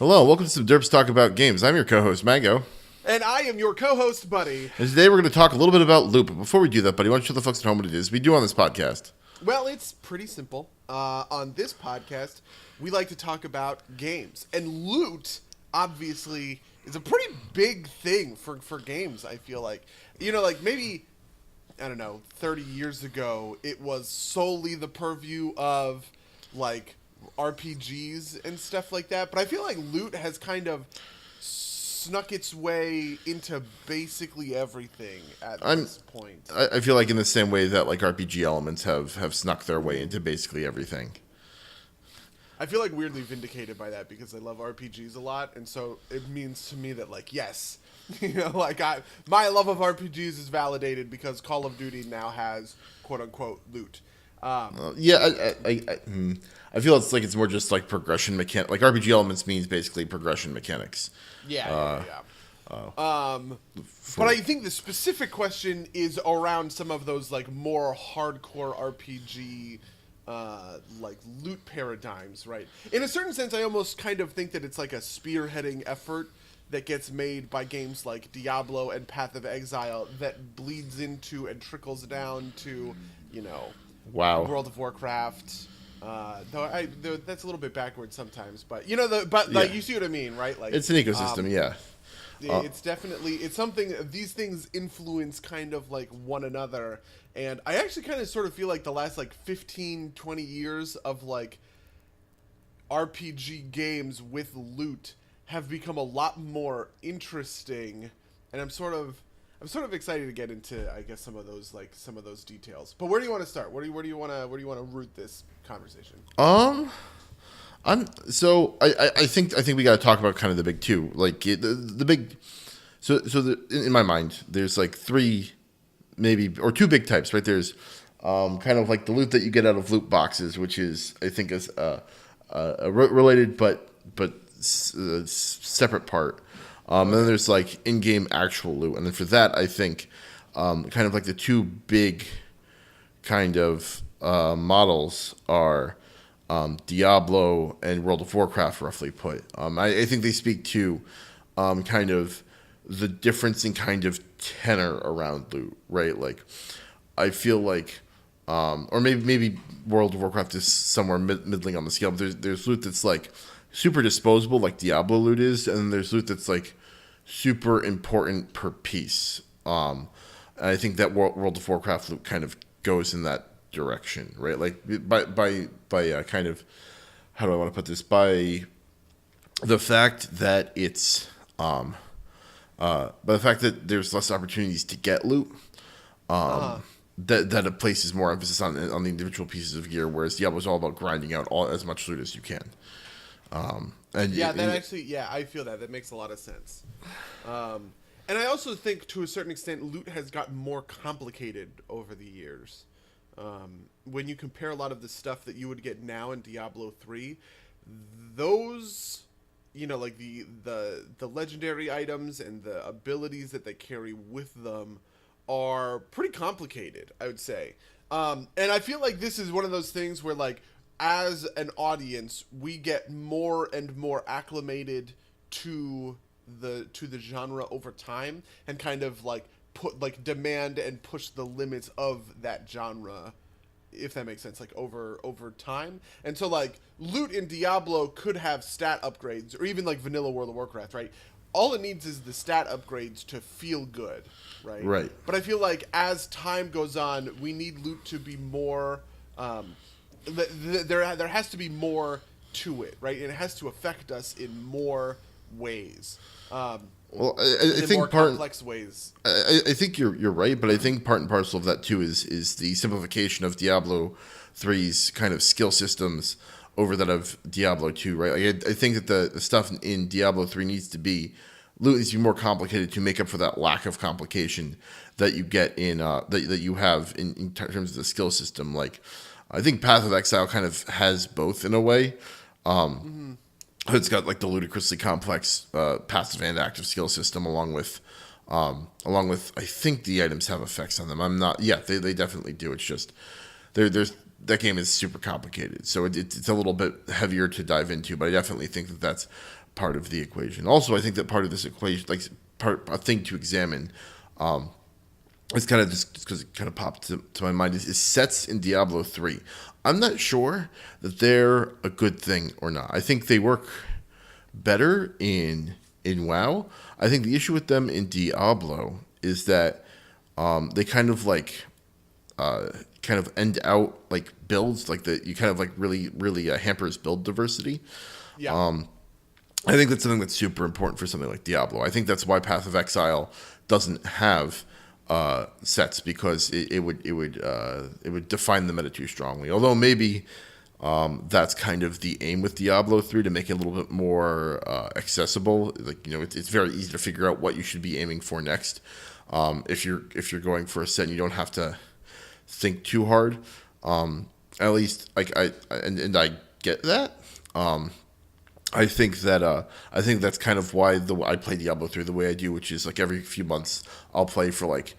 Hello, welcome to some Derps Talk About Games. I'm your co-host, Mango. And I am your co-host, Buddy. And today we're going to talk a little bit about Loot. But before we do that, Buddy, why don't you show the folks at home what it is we do on this podcast? Well, it's pretty simple. On this podcast, we like to talk about games. And loot, obviously, is a pretty big thing for games, I feel like. You know, like maybe, I don't know, 30 years ago, it was solely the purview of, like, RPGs and stuff like that. But I feel like loot has kind of snuck its way into basically everything at this point. I feel like in the same way that like RPG elements have snuck their way into basically everything. I feel like weirdly vindicated by that because I love RPGs a lot, and so it means to me that like yes, you know, like my love of RPGs is validated because Call of Duty now has quote unquote loot. I feel it's more just like progression mechanic. Like RPG elements means basically progression mechanics. Yeah. But I think the specific question is around some of those like more hardcore RPG like loot paradigms, right? In a certain sense, I almost kind of think that it's like a spearheading effort that gets made by games like Diablo and Path of Exile that bleeds into and trickles down to, you know, World of Warcraft. Though that's a little bit backwards sometimes, but you know, like you see what I mean, right? Like it's an ecosystem, yeah. It's definitely it's something. These things influence kind of like one another, and I actually kind of sort of feel like the last like 15, 20 years of like RPG games with loot have become a lot more interesting, and I'm sort of excited to get into, I guess, some of those details. But where do you want to start? Where do you want to root this conversation? I think we got to talk about kind of the big two, like the big. In my mind, there's like three, maybe or two big types, right? There's kind of like the loot that you get out of loot boxes, which is I think is a related but separate part. And then there's like in-game actual loot, and then for that, I think kind of like the two big kind of models are Diablo and World of Warcraft, roughly put. I think they speak to kind of the difference in kind of tenor around loot, right? Like I feel like, or maybe World of Warcraft is somewhere middling on the scale. But there's loot that's like super disposable, like Diablo loot is, and then there's loot that's like super important per piece. And I think that World of Warcraft loot kind of goes in that direction, right? Like by kind of, how do I want to put this? By the fact that it's by the fact that there's less opportunities to get loot. That it places more emphasis on the individual pieces of gear, whereas Diablo is all about grinding out as much loot as you can. I feel that makes a lot of sense. And I also think to a certain extent, loot has gotten more complicated over the years. When you compare a lot of the stuff that you would get now in Diablo 3, those, you know, like the legendary items and the abilities that they carry with them are pretty complicated, I would say. And I feel like this is one of those things where, like, as an audience, we get more and more acclimated to the genre over time, and kind of like demand and push the limits of that genre, if that makes sense, like over time. And so like loot in Diablo could have stat upgrades, or even like vanilla World of Warcraft, right? All it needs is the stat upgrades to feel good, right? Right. But I feel like as time goes on, we need loot to be more. There has to be more to it, right? And it has to affect us in more ways. I think more complex ways. I think you're right, but I think part and parcel of that too is the simplification of Diablo 3's kind of skill systems over that of Diablo 2, right? Like I think that the stuff in Diablo 3 needs to be more complicated to make up for that lack of complication that you get in that you have in terms of the skill system. Like I think Path of Exile kind of has both in a way. It's got like the ludicrously complex passive and active skill system, along with I think the items have effects on them. I'm not. Yeah, they definitely do. It's just there's that game is super complicated, so it's a little bit heavier to dive into. But I definitely think that that's part of the equation. Also, I think that part of this equation, like a thing to examine, it's kind of just because it kind of popped to my mind is sets in Diablo 3. I'm not sure that they're a good thing or not. I think they work better in WoW. I think the issue with them in Diablo is that they kind of like kind of end out like builds like that. You kind of like really hampers build diversity. Yeah. I think that's something that's super important for something like Diablo. I think that's why Path of Exile doesn't have sets, because it would define the meta too strongly. Although maybe that's kind of the aim with Diablo 3, to make it a little bit more accessible. Like, you know, it's very easy to figure out what you should be aiming for next. If you're going for a set, and you don't have to think too hard. At least like I get that. I think that's kind of why I play Diablo 3 the way I do, which is like every few months I'll play for like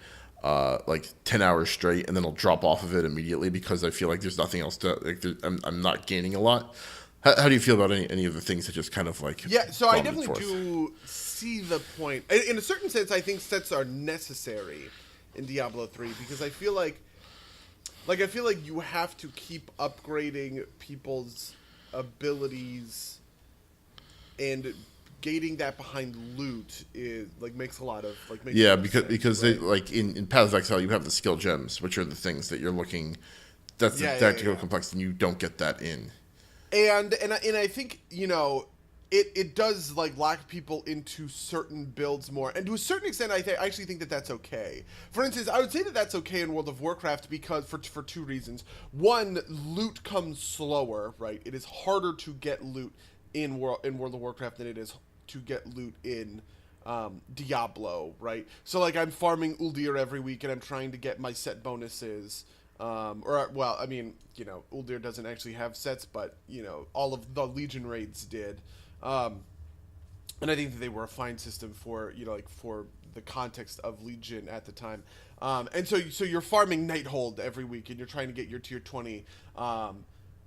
10 hours straight, and then I'll drop off of it immediately because I feel like there's nothing else to like. I'm not gaining a lot. How do you feel about any of the things that just kind of like? Yeah, so I definitely do see the point. In a certain sense, I think sets are necessary in Diablo 3 because I feel like you have to keep upgrading people's abilities, and gating that behind loot is like makes a lot of like makes because right? They like in Path of Exile you have the skill gems, which are the things that you're looking. That's the tactical complex, and you don't get that in. And I think, you know, it does like lock people into certain builds more, and to a certain extent I actually think that that's okay. For instance, I would say that that's okay in World of Warcraft because for two reasons. One, loot comes slower, right? It is harder to get loot in World of Warcraft than it is to get loot in Diablo, right? So like I'm farming Uldir every week, and I'm trying to get my set bonuses. Well, I mean, you know, Uldir doesn't actually have sets, but you know, all of the Legion raids did. And I think that they were a fine system for, you know, like for the context of Legion at the time. And so you're farming Nighthold every week, and you're trying to get your tier 20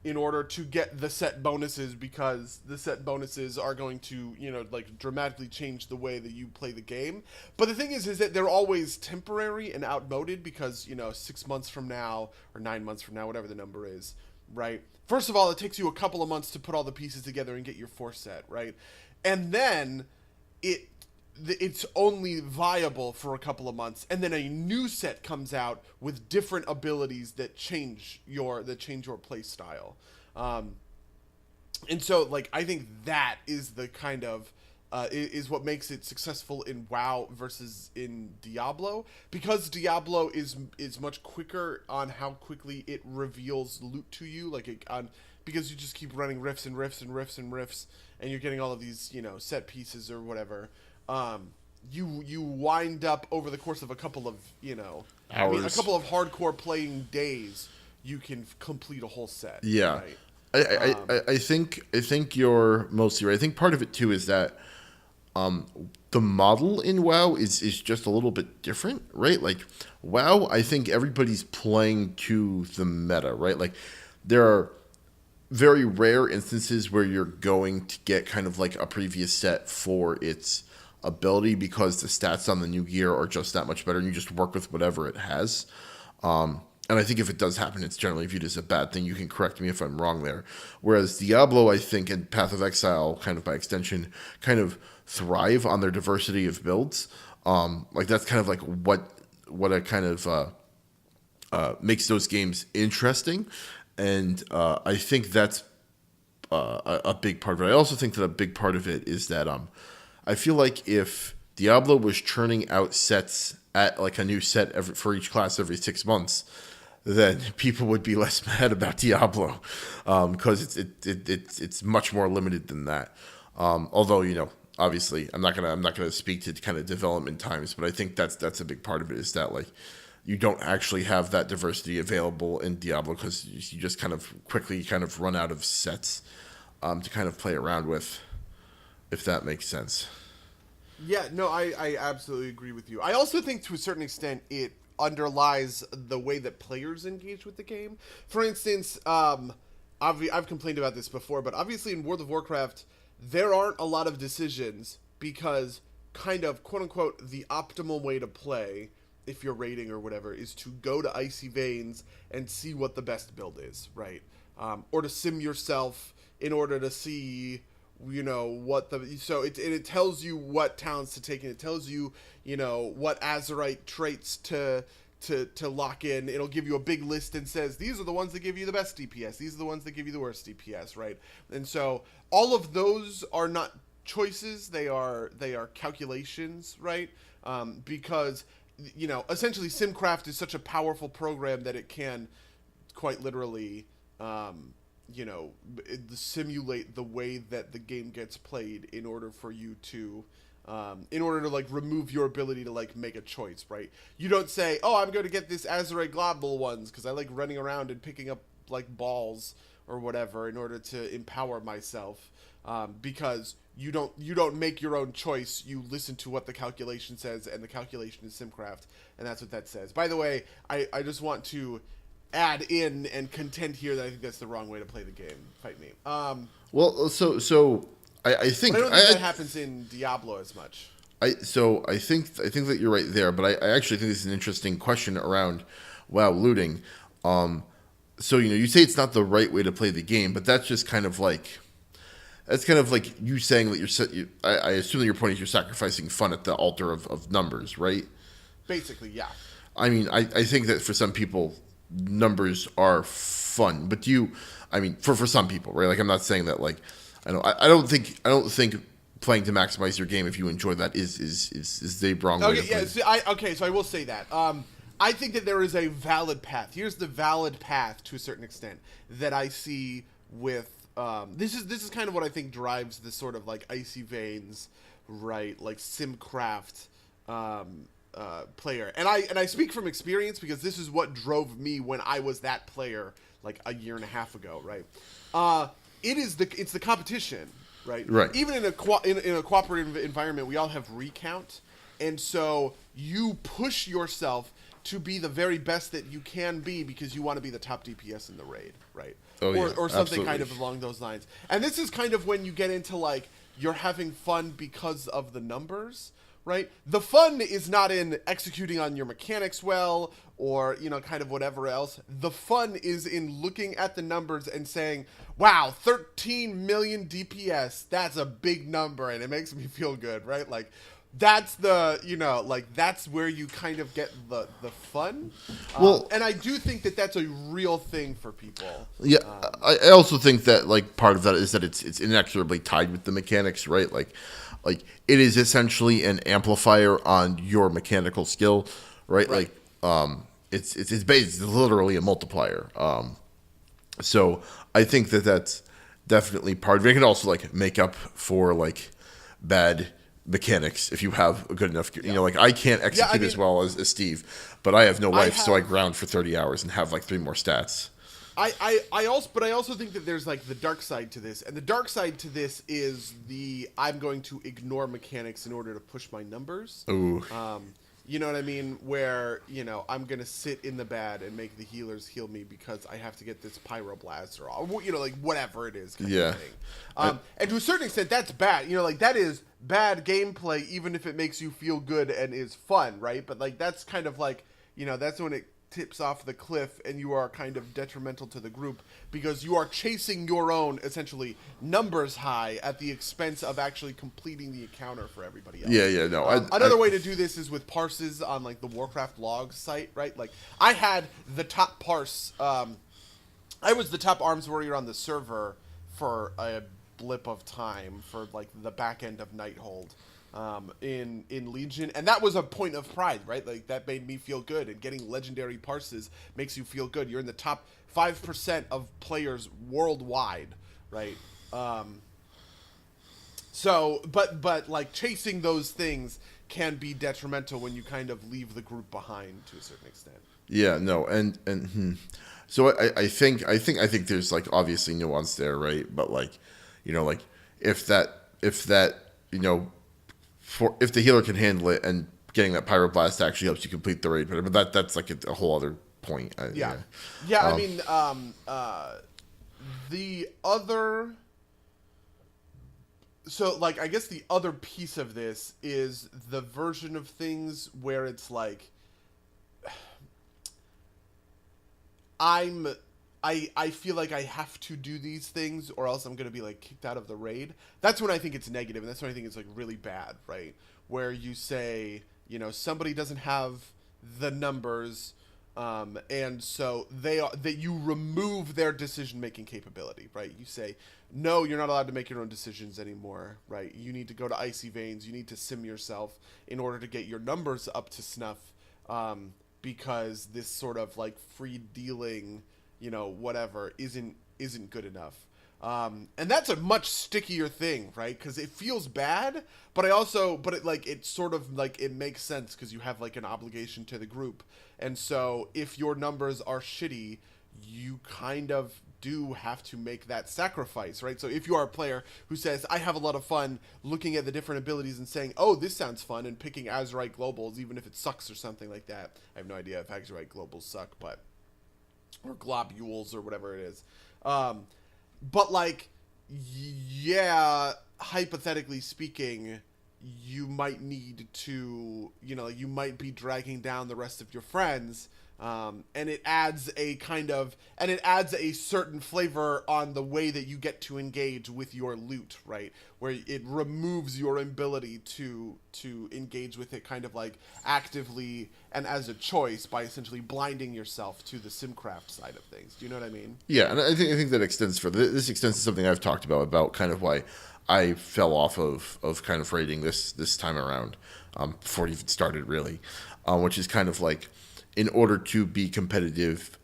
in order to get the set bonuses, because the set bonuses are going to, you know, like dramatically change the way that you play the game. But the thing is that they're always temporary and outmoded because, you know, 6 months from now or 9 months from now, whatever the number is, right? First of all, it takes you a couple of months to put all the pieces together and get your force set, right? And then it's only viable for a couple of months, and then a new set comes out with different abilities that change your play style. And so like I think that is the kind of is what makes it successful in WoW versus in Diablo, because Diablo is much quicker on how quickly it reveals loot to you, because you just keep running rifts and rifts and rifts and rifts, and you're getting all of these, you know, set pieces or whatever. You wind up over the course of a couple of, you know, hours, a couple of hardcore playing days, you can complete a whole set. Yeah, right? I think you're mostly right. I think part of it too is that the model in WoW is just a little bit different, right? Like WoW, I think everybody's playing to the meta, right? Like there are very rare instances where you're going to get kind of like a previous set for its ability because the stats on the new gear are just that much better, and you just work with whatever it has. And I think if it does happen, it's generally viewed as a bad thing. You can correct me if I'm wrong there. Whereas Diablo, I think, and Path of Exile, kind of by extension, kind of thrive on their diversity of builds. Like that's kind of like what a kind of makes those games interesting. And I think that's a big part of it. I also think that a big part of it is that I feel like if Diablo was churning out sets at like a new set for each class every 6 months, then people would be less mad about Diablo, because it's much more limited than that. Although, you know, obviously I'm not gonna speak to kind of development times, but I think that's a big part of it, is that like you don't actually have that diversity available in Diablo because you just kind of quickly kind of run out of sets to kind of play around with, if that makes sense. Yeah, no, I absolutely agree with you. I also think to a certain extent it underlies the way that players engage with the game. For instance, I've complained about this before, but obviously in World of Warcraft, there aren't a lot of decisions because kind of quote unquote the optimal way to play if you're raiding or whatever is to go to Icy Veins and see what the best build is, right? Or to sim yourself in order to see, what it tells you what talents to take, and it tells you, what Azerite traits to lock in. It'll give you a big list and says these are the ones that give you the best DPS, these are the ones that give you the worst DPS, right? And so all of those are not choices, they are calculations, right? Because essentially SimCraft is such a powerful program that it can quite literally simulate the way that the game gets played in order for you to like remove your ability to like make a choice, right? You don't say, oh, I'm going to get this Azerite Global ones because I like running around and picking up like balls or whatever in order to empower myself, because you don't make your own choice. You listen to what the calculation says, and the calculation is SimCraft, and that's what that says. By the way, I just want to add in and contend here that I think that's the wrong way to play the game. Fight me. Well, so I think but I don't think that happens in Diablo as much. I think that you're right there, but I actually think this is an interesting question around looting. So you say it's not the right way to play the game, but that's just kind of like you saying that I assume that your point is you're sacrificing fun at the altar of numbers, right? Basically, yeah. I mean, I think that for some people numbers are fun, but for some people, right? Like I'm not saying that like I don't think playing to maximize your game if you enjoy that is the wrong way to play. So I will say that. I think that there is a valid path. Here's the valid path to a certain extent that I see with this is kind of what I think drives this sort of like Icy Veins, right? Like SimCraft player. And I speak from experience because this is what drove me when I was that player like a year and a half ago, right? It's the competition, right? Right. Even in a cooperative environment, we all have recount, and so you push yourself to be the very best that you can be because you want to be the top DPS in the raid, right? Oh, or something absolutely. kind of along those lines. And this is kind of when you get into like you're having fun because of the numbers, right? The fun is not in executing on your mechanics well or, kind of whatever else. The fun is in looking at the numbers and saying, wow, 13 million DPS, that's a big number and it makes me feel good, right? Like that's that's where you kind of get the fun. And I do think that that's a real thing for people. Yeah, I also think that like part of that is that it's inexorably tied with the mechanics, right? Like it is essentially an amplifier on your mechanical skill, right? Like it's literally a multiplier. So I think that that's definitely part of it. It can also like make up for like bad mechanics if you have a good enough, like I can't execute as well as Steve, but I have no life, so I ground for 30 hours and have like 3 more stats. I also think that there's like the dark side to this, and the dark side to this is I'm going to ignore mechanics in order to push my numbers. Ooh. You know what I mean? Where, I'm going to sit in the bad and make the healers heal me because I have to get this pyroblast or, like whatever it is. Kind of thing. And to a certain extent, that's bad. Like that is bad gameplay, even if it makes you feel good and is fun, right? But like that's kind of like, that's when it tips off the cliff and you are kind of detrimental to the group because you are chasing your own essentially numbers high at the expense of actually completing the encounter for everybody else. Another way to do this is with parses on like the Warcraft logs site, right? Like I had the top parse, I was the top arms warrior on the server for a blip of time for like the back end of Nighthold. In Legion, and that was a point of pride, right? Like that made me feel good, and getting legendary parses makes you feel good. You're in the top 5% of players worldwide, right? But like chasing those things can be detrimental when you kind of leave the group behind to a certain extent. Yeah, no, so I think there's like obviously nuance there, right? But like, like if that if the healer can handle it and getting that pyroblast actually helps you complete the raid, but that's like a whole other point. I mean, the other so like I guess the other piece of this is the version of things where it's like I'm I feel like I have to do these things or else I'm going to be like kicked out of the raid. That's when I think it's negative, and that's when I think it's like really bad, right? Where you say, you know, somebody doesn't have the numbers, and so that you remove their decision making capability, right? You say, no, you're not allowed to make your own decisions anymore, right? You need to go to icy veins. You need to sim yourself in order to get your numbers up to snuff, because this sort of like free dealing, you know, whatever isn't good enough. And that's a much stickier thing, right? Because it feels bad, but it sort of like it makes sense because you have like an obligation to the group, and so if your numbers are shitty, you kind of do have to make that sacrifice, right? So if you are a player who says, I have a lot of fun looking at the different abilities and saying, oh, this sounds fun, and picking Azurite Globals, even if it sucks or something like that. I have no idea if Azurite Globals suck, but or globules or whatever it is. But like, yeah, hypothetically speaking, you might need to, you know, you might be dragging down the rest of your friends. And it adds a certain flavor on the way that you get to engage with your loot, right? Where it removes your ability to engage with it kind of like actively and as a choice by essentially blinding yourself to the simcraft side of things. Do you know what I mean? Yeah, and I think that extends this extends to something I've talked about kind of why I fell off of kind of raiding this time around, before it even started really, which is kind of like, in order to be competitive,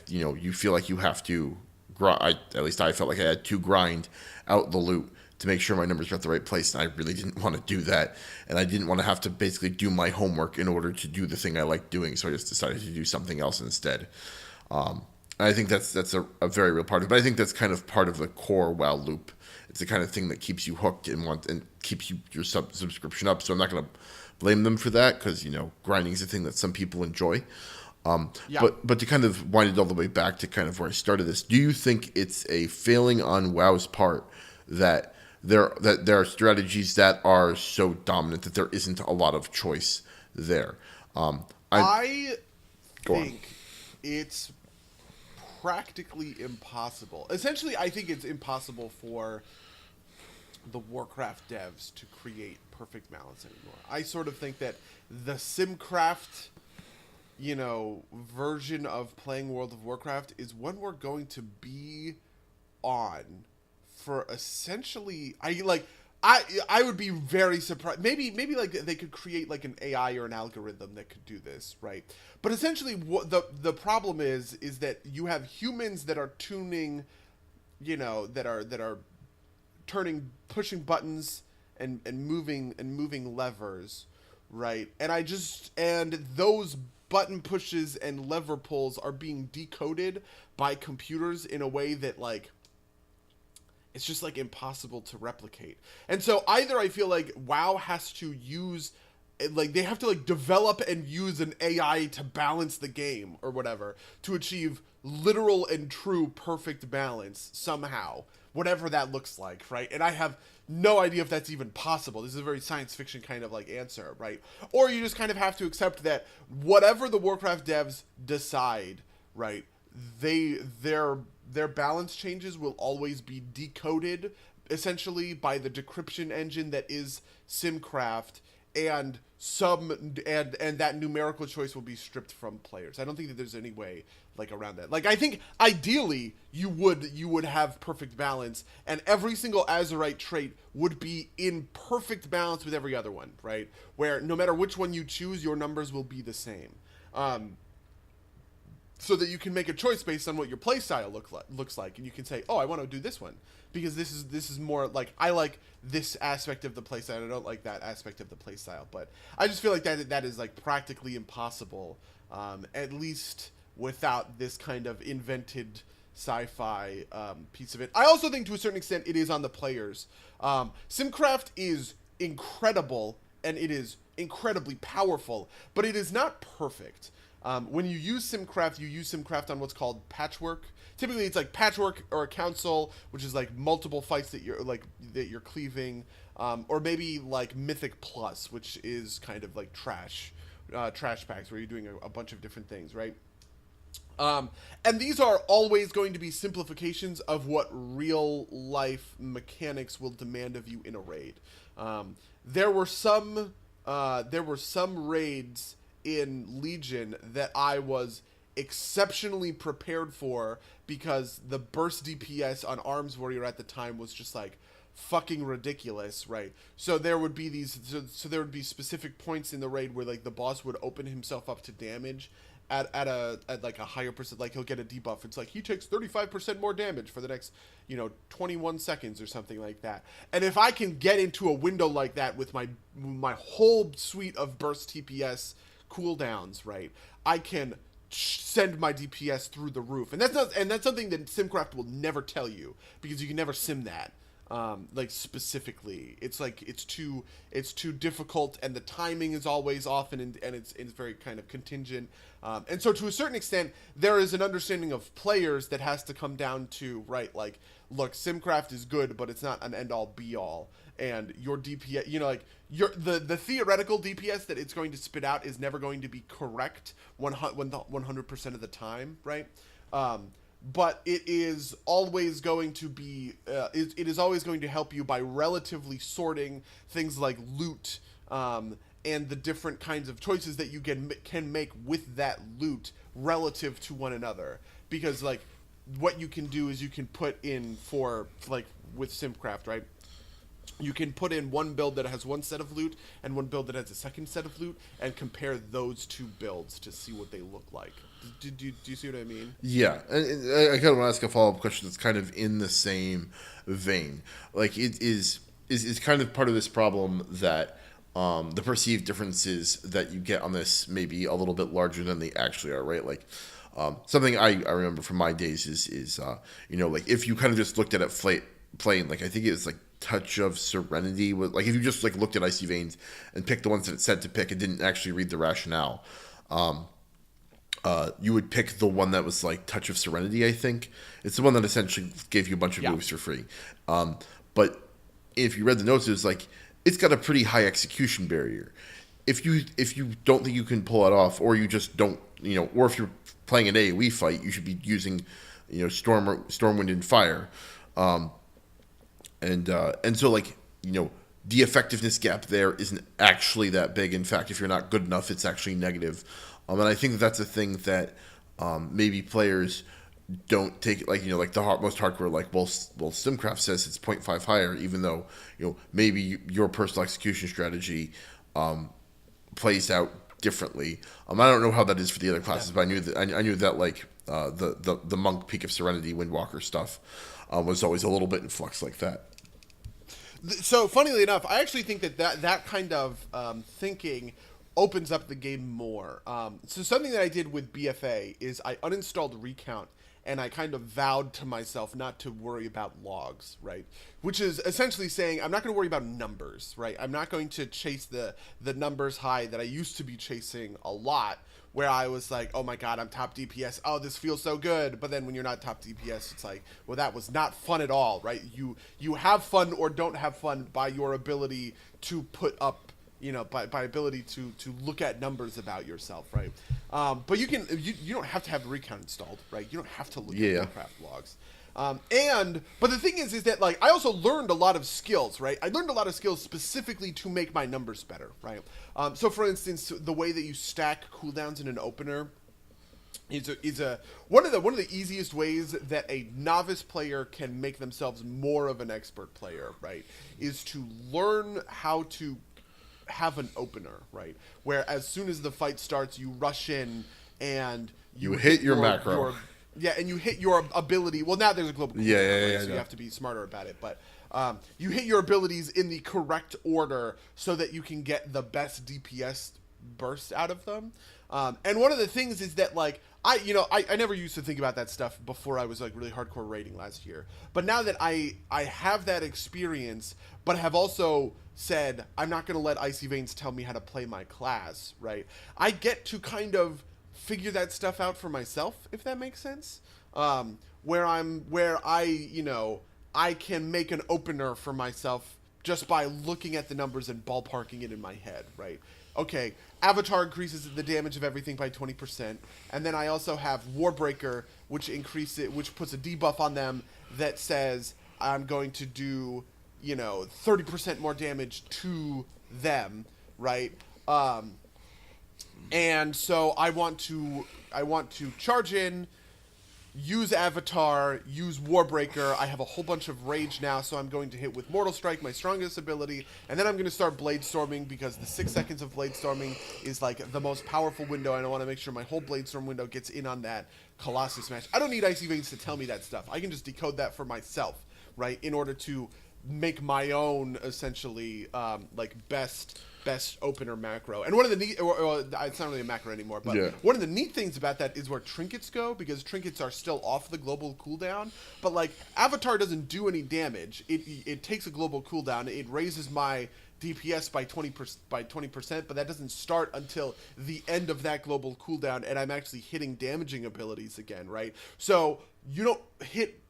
you feel like you have to at least I felt like I had to grind out the loot to make sure my numbers were at the right place, and I really didn't want to do that, and I didn't want to have to basically do my homework in order to do the thing I like doing, so I just decided to do something else instead. And I think that's a very real part of it, but I think that's kind of part of the core WoW loop. It's the kind of thing that keeps you hooked and keeps your subscription up, so I'm not going to blame them for that, because grinding is a thing that some people enjoy. Yeah. But to kind of wind it all the way back to kind of where I started this, do you think it's a failing on WoW's part that there are strategies that are so dominant that there isn't a lot of choice there? I think it's practically impossible. Essentially, I think it's impossible for the Warcraft devs to create perfect balance anymore. I sort of think that the Simcraft, version of playing World of Warcraft is one we're going to be on for essentially. I would be very surprised. Maybe like they could create like an AI or an algorithm that could do this, right? But essentially, what the problem is that you have humans that are tuning, that are pushing buttons and moving levers, right? And those button pushes and lever pulls are being decoded by computers in a way that like it's just like impossible to replicate. And so either I feel like WoW has to use, like they have to like develop and use an AI to balance the game or whatever to achieve literal and true perfect balance somehow, whatever that looks like, right? And I have no idea if that's even possible. This is a very science fiction kind of like answer, right? Or you just kind of have to accept that whatever the Warcraft devs decide, right, their balance changes will always be decoded essentially by the decryption engine that is Simcraft, and that numerical choice will be stripped from players. I don't think that there's any way like around that. Like I think ideally you would have perfect balance, and every single Azurite trait would be in perfect balance with every other one, right? Where no matter which one you choose, your numbers will be the same. So that you can make a choice based on what your playstyle looks like, and you can say, "Oh, I want to do this one because this is more like I like this aspect of the playstyle. I don't like that aspect of the playstyle." But I just feel like that is like practically impossible, at least without this kind of invented sci-fi piece of it. I also think to a certain extent it is on the players. Simcraft is incredible and it is incredibly powerful, but it is not perfect. When you use SimCraft, you use SimCraft on what's called patchwork. Typically, it's like patchwork or a council, which is like multiple fights that you're cleaving, or maybe like Mythic Plus, which is kind of like trash packs where you're doing a bunch of different things, right? And these are always going to be simplifications of what real life mechanics will demand of you in a raid. There were some raids in Legion that I was exceptionally prepared for because the burst DPS on Arms Warrior at the time was just like fucking ridiculous, right? So there would be so there would be specific points in the raid where like the boss would open himself up to damage at like a higher percent, like he'll get a debuff. It's like he takes 35% more damage for the next 21 seconds or something like that. And if I can get into a window like that with my whole suite of burst TPS cooldowns, right, I can send my DPS through the roof. And that's something that SimCraft will never tell you, because you can never sim that. Like specifically, it's like it's too difficult, and the timing is always off, and it's very kind of contingent. And so to a certain extent, there is an understanding of players that has to come down to, right, like, look, SimCraft is good, but it's not an end all be all. And your DPS, like the theoretical DPS that it's going to spit out is never going to be correct 100% of the time, right? But it is always going to be it is always going to help you by relatively sorting things like loot, and the different kinds of choices that you can make with that loot relative to one another. Because like what you can do is you can put in, for like with SimCraft, right, you can put in one build that has one set of loot and one build that has a second set of loot, and compare those two builds to see what they look like. Do you see what I mean? Yeah, and I kind of want to ask a follow-up question that's kind of in the same vein. Like, it is kind of part of this problem that the perceived differences that you get on this may be a little bit larger than they actually are, right? Like, something I remember from my days is like, if you kind of just looked at it plain, like, I think it was like Touch of Serenity, was like, if you just like looked at Icy Veins and picked the ones that it said to pick and didn't actually read the rationale, you would pick the one that was like Touch of Serenity, I think. It's the one that essentially gave you a bunch of moves for free. But if you read the notes, it was like, it's got a pretty high execution barrier. If you don't think you can pull it off, or you just don't, or if you're playing an AoE fight, you should be using, Stormwind and Fire. And so, like, the effectiveness gap there isn't actually that big. In fact, if you're not good enough, it's actually negative. And I think that's a thing that maybe players don't take, like, like the most hardcore, like, well, SimCraft says it's 0.5 higher, even though, maybe your personal execution strategy plays out differently. I don't know how that is for the other classes, but I knew that like the Monk Peak of Serenity Windwalker stuff was always a little bit in flux like that. So, funnily enough, I actually think that kind of thinking opens up the game more. So something that I did with BFA is I uninstalled Recount, and I kind of vowed to myself not to worry about logs, right? Which is essentially saying I'm not going to worry about numbers, right? I'm not going to chase the numbers high that I used to be chasing a lot, where I was like, oh my god, I'm top DPS. Oh, this feels so good. But then when you're not top DPS, it's like, well, that was not fun at all, right? You have fun or don't have fun by your ability to put up, by ability to look at numbers about yourself, right? But you don't have to have Recount installed, right? You don't have to look at Minecraft logs. But the thing is that, like, I also learned a lot of skills, right? I learned a lot of skills specifically to make my numbers better, right? So for instance, the way that you stack cooldowns in an opener is one of the easiest ways that a novice player can make themselves more of an expert player, right? Is to learn how to have an opener, right? Where as soon as the fight starts, you rush in and you hit your macro. And you hit your ability. Well, now there's a global cooldown, so you have to be smarter about it. But you hit your abilities in the correct order so that you can get the best DPS burst out of them. And one of the things is that, like, I never used to think about that stuff before I was like really hardcore raiding last year. But now that I have that experience, but have also said I'm not going to let Icy Veins tell me how to play my class, right? I get to kind of figure that stuff out for myself, if that makes sense. Where I can make an opener for myself just by looking at the numbers and ballparking it in my head, right? Okay, Avatar increases the damage of everything by 20%, and then I also have Warbreaker, which puts a debuff on them that says I'm going to do, 30% more damage to them, right? And so I want to charge in, use Avatar, use Warbreaker. I have a whole bunch of rage now, so I'm going to hit with Mortal Strike, my strongest ability, and then I'm going to start Blade Storming because the 6 seconds of Blade Storming is like the most powerful window, and I want to make sure my whole Blade Storm window gets in on that Colossus Smash. I don't need Icy Veins to tell me that stuff. I can just decode that for myself, right, in order to make my own, essentially, best opener macro. And one of the neat, it's not really a macro anymore, but one of the neat things about that is where trinkets go, because trinkets are still off the global cooldown. But like Avatar doesn't do any damage. It takes a global cooldown. It raises my DPS by 20%, but that doesn't start until the end of that global cooldown, and I'm actually hitting damaging abilities again, right? So you don't hit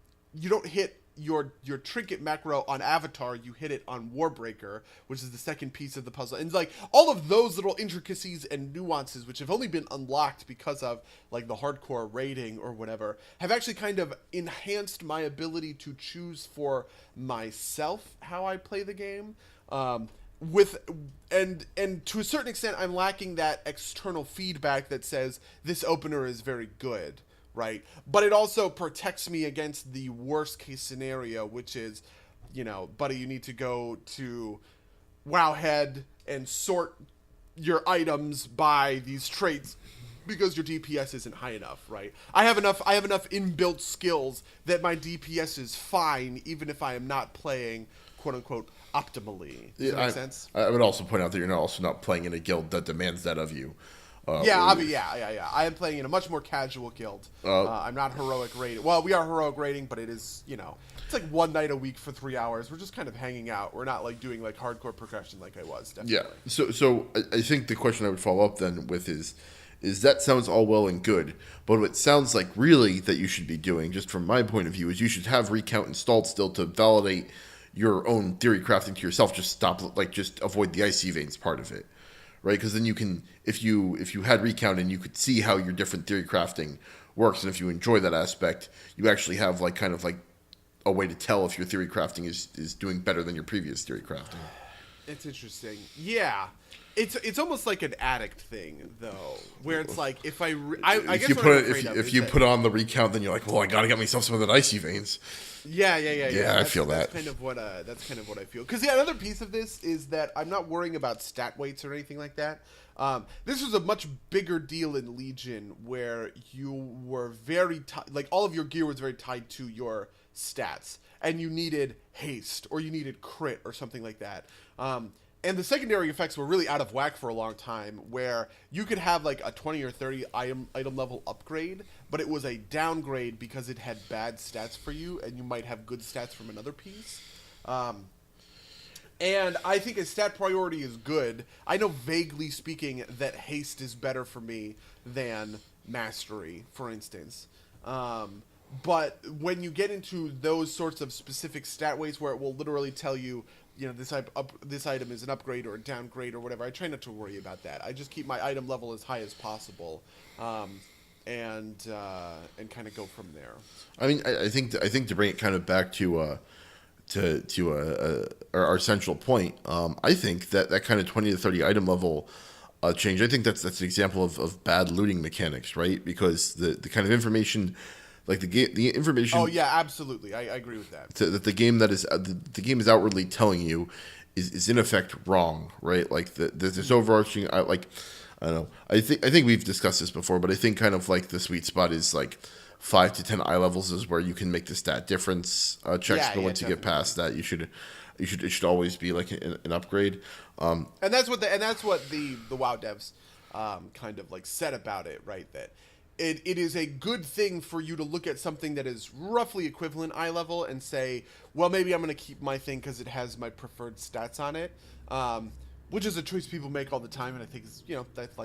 your trinket macro on Avatar, you hit it on Warbreaker, which is the second piece of the puzzle. And like all of those little intricacies and nuances, which have only been unlocked because of like the hardcore rating or whatever, have actually kind of enhanced my ability to choose for myself how I play the game. And to a certain extent, I'm lacking that external feedback that says this opener is very good. Right, but it also protects me against the worst case scenario, which is, buddy, you need to go to Wowhead and sort your items by these traits because your DPS isn't high enough, right? I have enough inbuilt skills that my DPS is fine, even if I am not playing, quote unquote, optimally. Does that make sense? I would also point out that you're also not playing in a guild that demands that of you. Yeah. I am playing in a much more casual guild. I'm not heroic rating. Well, we are heroic rating, but it is, it's like one night a week for 3 hours. We're just kind of hanging out. We're not like doing like hardcore progression like I was. Definitely. Yeah. So I think the question I would follow up then with is that sounds all well and good, but what it sounds like really that you should be doing, just from my point of view, is you should have recount installed still to validate your own theory crafting to yourself. Just avoid the Icy Veins part of it. Right, because then you can, if you had recount and you could see how your different theory crafting works, and if you enjoy that aspect, you actually have like kind of like a way to tell if your theory crafting is doing better than your previous theory crafting. It's interesting. Yeah, it's almost like an addict thing though, where it's like if I guess if you put on the recount, then you're like, well, I gotta get myself some of that Icy Veins. Yeah. I feel that. That's kind of what I feel. Because another piece of this is that I'm not worrying about stat weights or anything like that. This was a much bigger deal in Legion, where you were very like all of your gear was very tied to your stats, and you needed haste or you needed crit or something like that. And the secondary effects were really out of whack for a long time, where you could have like a 20 or 30 item level upgrade, but it was a downgrade because it had bad stats for you, and you might have good stats from another piece. And I think a stat priority is good. I know, vaguely speaking, that haste is better for me than mastery, for instance. But when you get into those sorts of specific stat weights where it will literally tell you, this item is an upgrade or a downgrade or whatever, I try not to worry about that. I just keep my item level as high as possible, and kind of go from there. I mean, I think to bring it kind of back to our central point, I think that kind of 20 to 30 item level change, I think that's an example of bad looting mechanics, right? Because the kind of information. Like the information. Oh yeah, absolutely. I agree with that. That the game the game is outwardly telling you is in effect wrong, right? Like this overarching. I don't know. I think we've discussed this before, but I think kind of like the sweet spot is like 5 to 10 eye levels is where you can make the stat difference checks. But once you get past that, it should always be like an upgrade. And that's what the WoW devs kind of like said about it, right? That. It is a good thing for you to look at something that is roughly equivalent eye level and say, well, maybe I'm going to keep my thing because it has my preferred stats on it. which is a choice people make all the time, and I think is,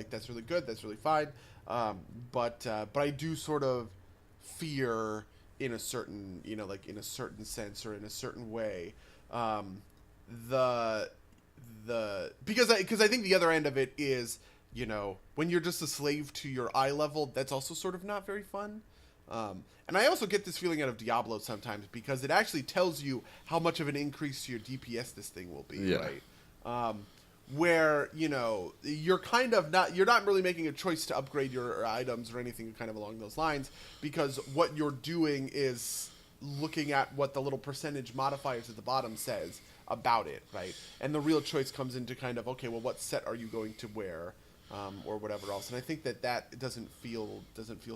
that's really good, that's really fine. But I do sort of fear in a certain in a certain sense or in a certain way, the because I think the other end of it is, when you're just a slave to your eye level, that's also sort of not very fun. And I also get this feeling out of Diablo sometimes, because it actually tells you how much of an increase to your DPS this thing will be, right? Where, you're kind of you're not really making a choice to upgrade your items or anything kind of along those lines, because what you're doing is looking at what the little percentage modifiers at the bottom says about it, right? And the real choice comes into kind of, okay, well, what set are you going to wear? Or whatever else, and I think that doesn't feel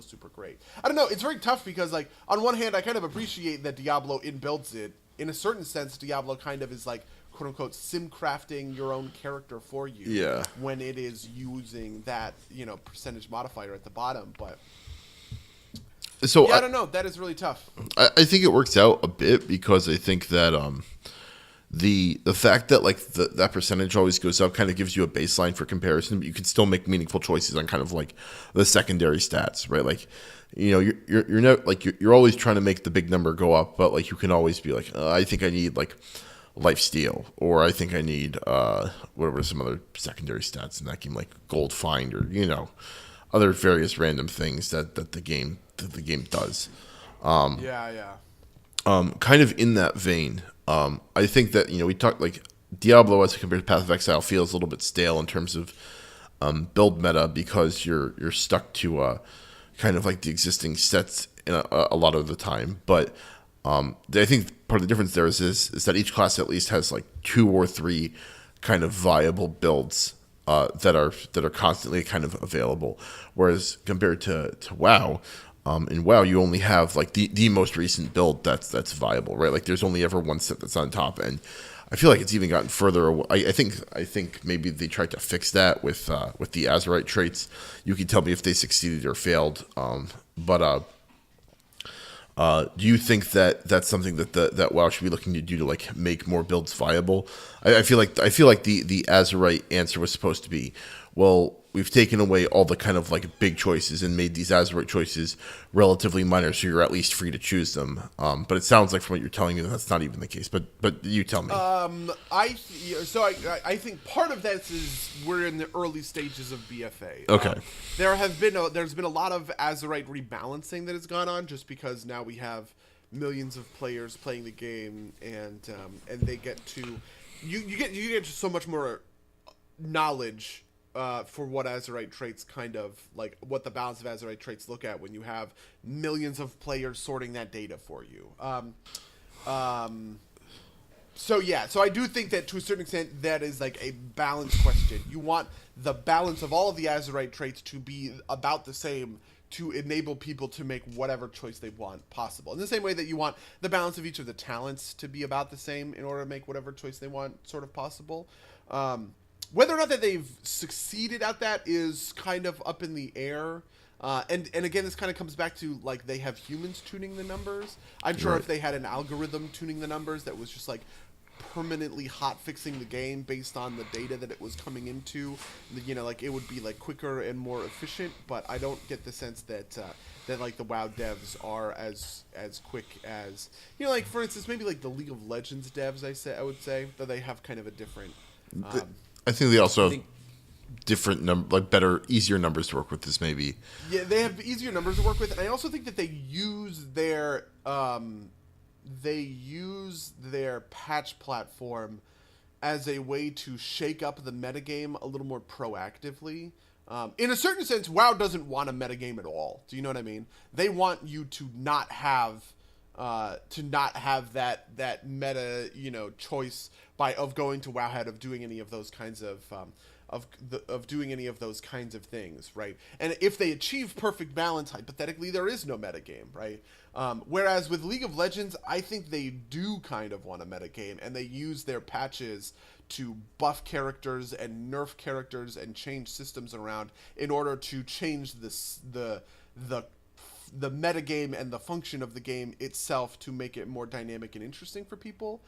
super great. I don't know. It's very tough because, like, on one hand, I kind of appreciate that Diablo in-builds it. In a certain sense, Diablo kind of is like, quote unquote, sim crafting your own character for you. Yeah. When it is using that percentage modifier at the bottom, but so I don't know. That is really tough. I think it works out a bit because I think that the fact that like that percentage always goes up kind of gives you a baseline for comparison, but you can still make meaningful choices on kind of like the secondary stats, right? Like, you're not like you're always trying to make the big number go up, but like you can always be like, I think I need like life steal, or I think I need whatever some other secondary stats in that game, like gold find, or other various random things that the game does. Kind of in that vein. I think that we talked like Diablo as compared to Path of Exile feels a little bit stale in terms of build meta, because you're stuck to kind of like the existing sets in a lot of the time. But I think part of the difference there is that each class at least has like 2 or 3 kind of viable builds that are constantly kind of available. Whereas compared to WoW. In WoW, you only have like the most recent build that's viable, right? Like there's only ever one set that's on top, and I feel like it's even gotten further away. I think maybe they tried to fix that with the Azerite traits. You can tell me if they succeeded or failed. But do you think that that's something that WoW should be looking to do to like make more builds viable? I feel like the Azerite answer was supposed to be, well, we've taken away all the kind of like big choices and made these Azerite choices relatively minor, so you're at least free to choose them. But it sounds like from what you're telling me that's not even the case. But you tell me. I think part of that is we're in the early stages of BFA. Okay. There's been a lot of Azerite rebalancing that has gone on, just because now we have millions of players playing the game, and they get to you get so much more knowledge for what Azerite traits kind of like, what the balance of Azerite traits look at when you have millions of players sorting that data for you. So I do think that to a certain extent that is like a balance question. You want the balance of all of the Azerite traits to be about the same to enable people to make whatever choice they want possible. In the same way that you want the balance of each of the talents to be about the same in order to make whatever choice they want sort of possible. Whether or not that they've succeeded at that is kind of up in the air. And again, this kind of comes back to, like, they have humans tuning the numbers. I'm sure if they had an algorithm tuning the numbers that was just, like, permanently hot-fixing the game based on the data that it was coming into, like, it would be, like, quicker and more efficient. But I don't get the sense that like, the WoW devs are as quick as, like, for instance, maybe, like, the League of Legends devs, I would say, though they have kind of a different... I think they also have different better, easier numbers to work with. This maybe. Yeah, they have easier numbers to work with, and I also think that they use their patch platform as a way to shake up the metagame a little more proactively. In a certain sense, WoW doesn't want a metagame at all. Do you know what I mean? They want you to not have that meta, choice of going to Wowhead, of doing any of those kinds of doing any of those kinds of things, right? And if they achieve perfect balance, hypothetically, there is no metagame, right? Whereas with League of Legends, I think they do kind of want a metagame, and they use their patches to buff characters and nerf characters and change systems around in order to change the metagame and the function of the game itself to make it more dynamic and interesting for people.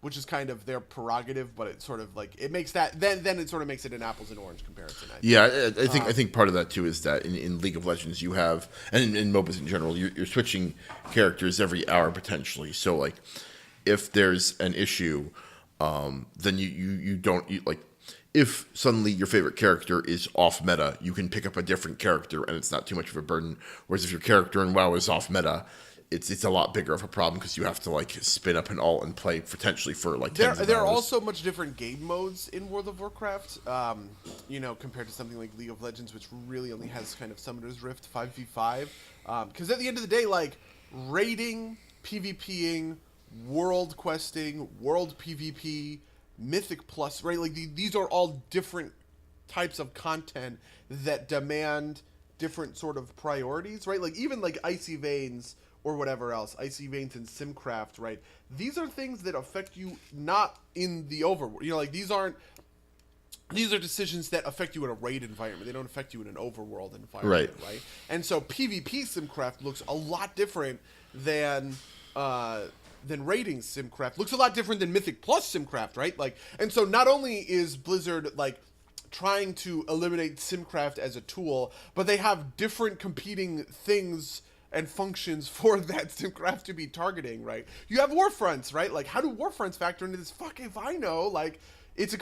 which is kind of their prerogative, but it sort of like it makes that then it sort of makes it an apples and orange comparison. I think part of that too is that in League of Legends you have, and in MOBAs in general, you're switching characters every hour potentially. So like if there's an issue, then you don't like. If suddenly your favorite character is off meta, you can pick up a different character and it's not too much of a burden. Whereas if your character in WoW is off meta, it's a lot bigger of a problem because you have to like spin up an ult and play potentially for like there are also much different game modes in World of Warcraft, compared to something like League of Legends, which really only has kind of Summoner's Rift 5v5. Because at the end of the day, like raiding, PvPing, world questing, world PvP, Mythic Plus, right? Like these are all different types of content that demand different sort of priorities, right? Like even like Icy Veins or whatever else, Icy Veins and Simcraft, right? These are things that affect you not in the overworld. Like these are decisions that affect you in a raid environment. They don't affect you in an overworld environment, right? And so PvP Simcraft looks a lot different than raiding Simcraft. Looks a lot different than Mythic Plus Simcraft, right? Like, and so not only is Blizzard like trying to eliminate Simcraft as a tool, but they have different competing things and functions for that Simcraft to be targeting, right? You have Warfronts, right? Like, how do Warfronts factor into this? Fuck if I know. Like, it's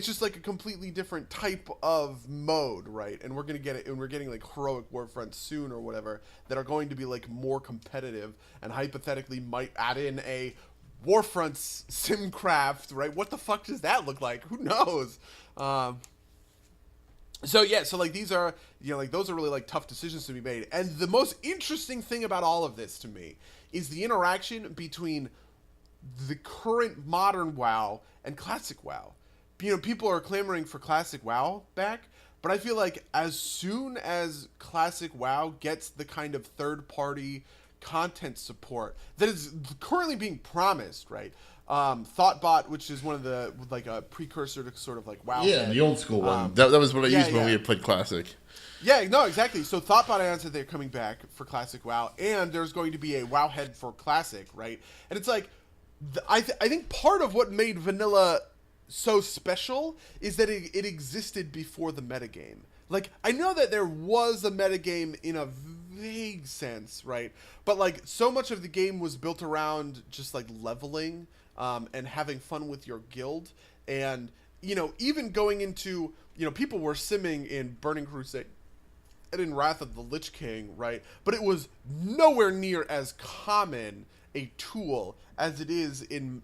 just like a completely different type of mode, right? And we're gonna get it, and we're getting like heroic Warfronts soon or whatever that are going to be like more competitive and hypothetically might add in a Warfronts Simcraft, right? What the fuck does that look like? Who knows? So like these are, like those are really like tough decisions to be made. And the most interesting thing about all of this to me is the interaction between the current modern WoW and classic WoW. People are clamoring for classic WoW back, but I feel like as soon as classic WoW gets the kind of third-party content support that is currently being promised, right? Thoughtbot, which is one of the like a precursor to sort of like WoW. Yeah, the old school one. That was what I used when we had played Classic. Yeah, no, exactly. So Thoughtbot announced that they're coming back for Classic WoW, and there's going to be a WoW head for Classic, right? And it's like, I think part of what made Vanilla so special is that it existed before the metagame. Like, I know that there was a metagame in a vague sense, right? But like, so much of the game was built around just like leveling and having fun with your guild. And, even going into, people were simming in Burning Crusade and in Wrath of the Lich King, right? But it was nowhere near as common a tool as it is in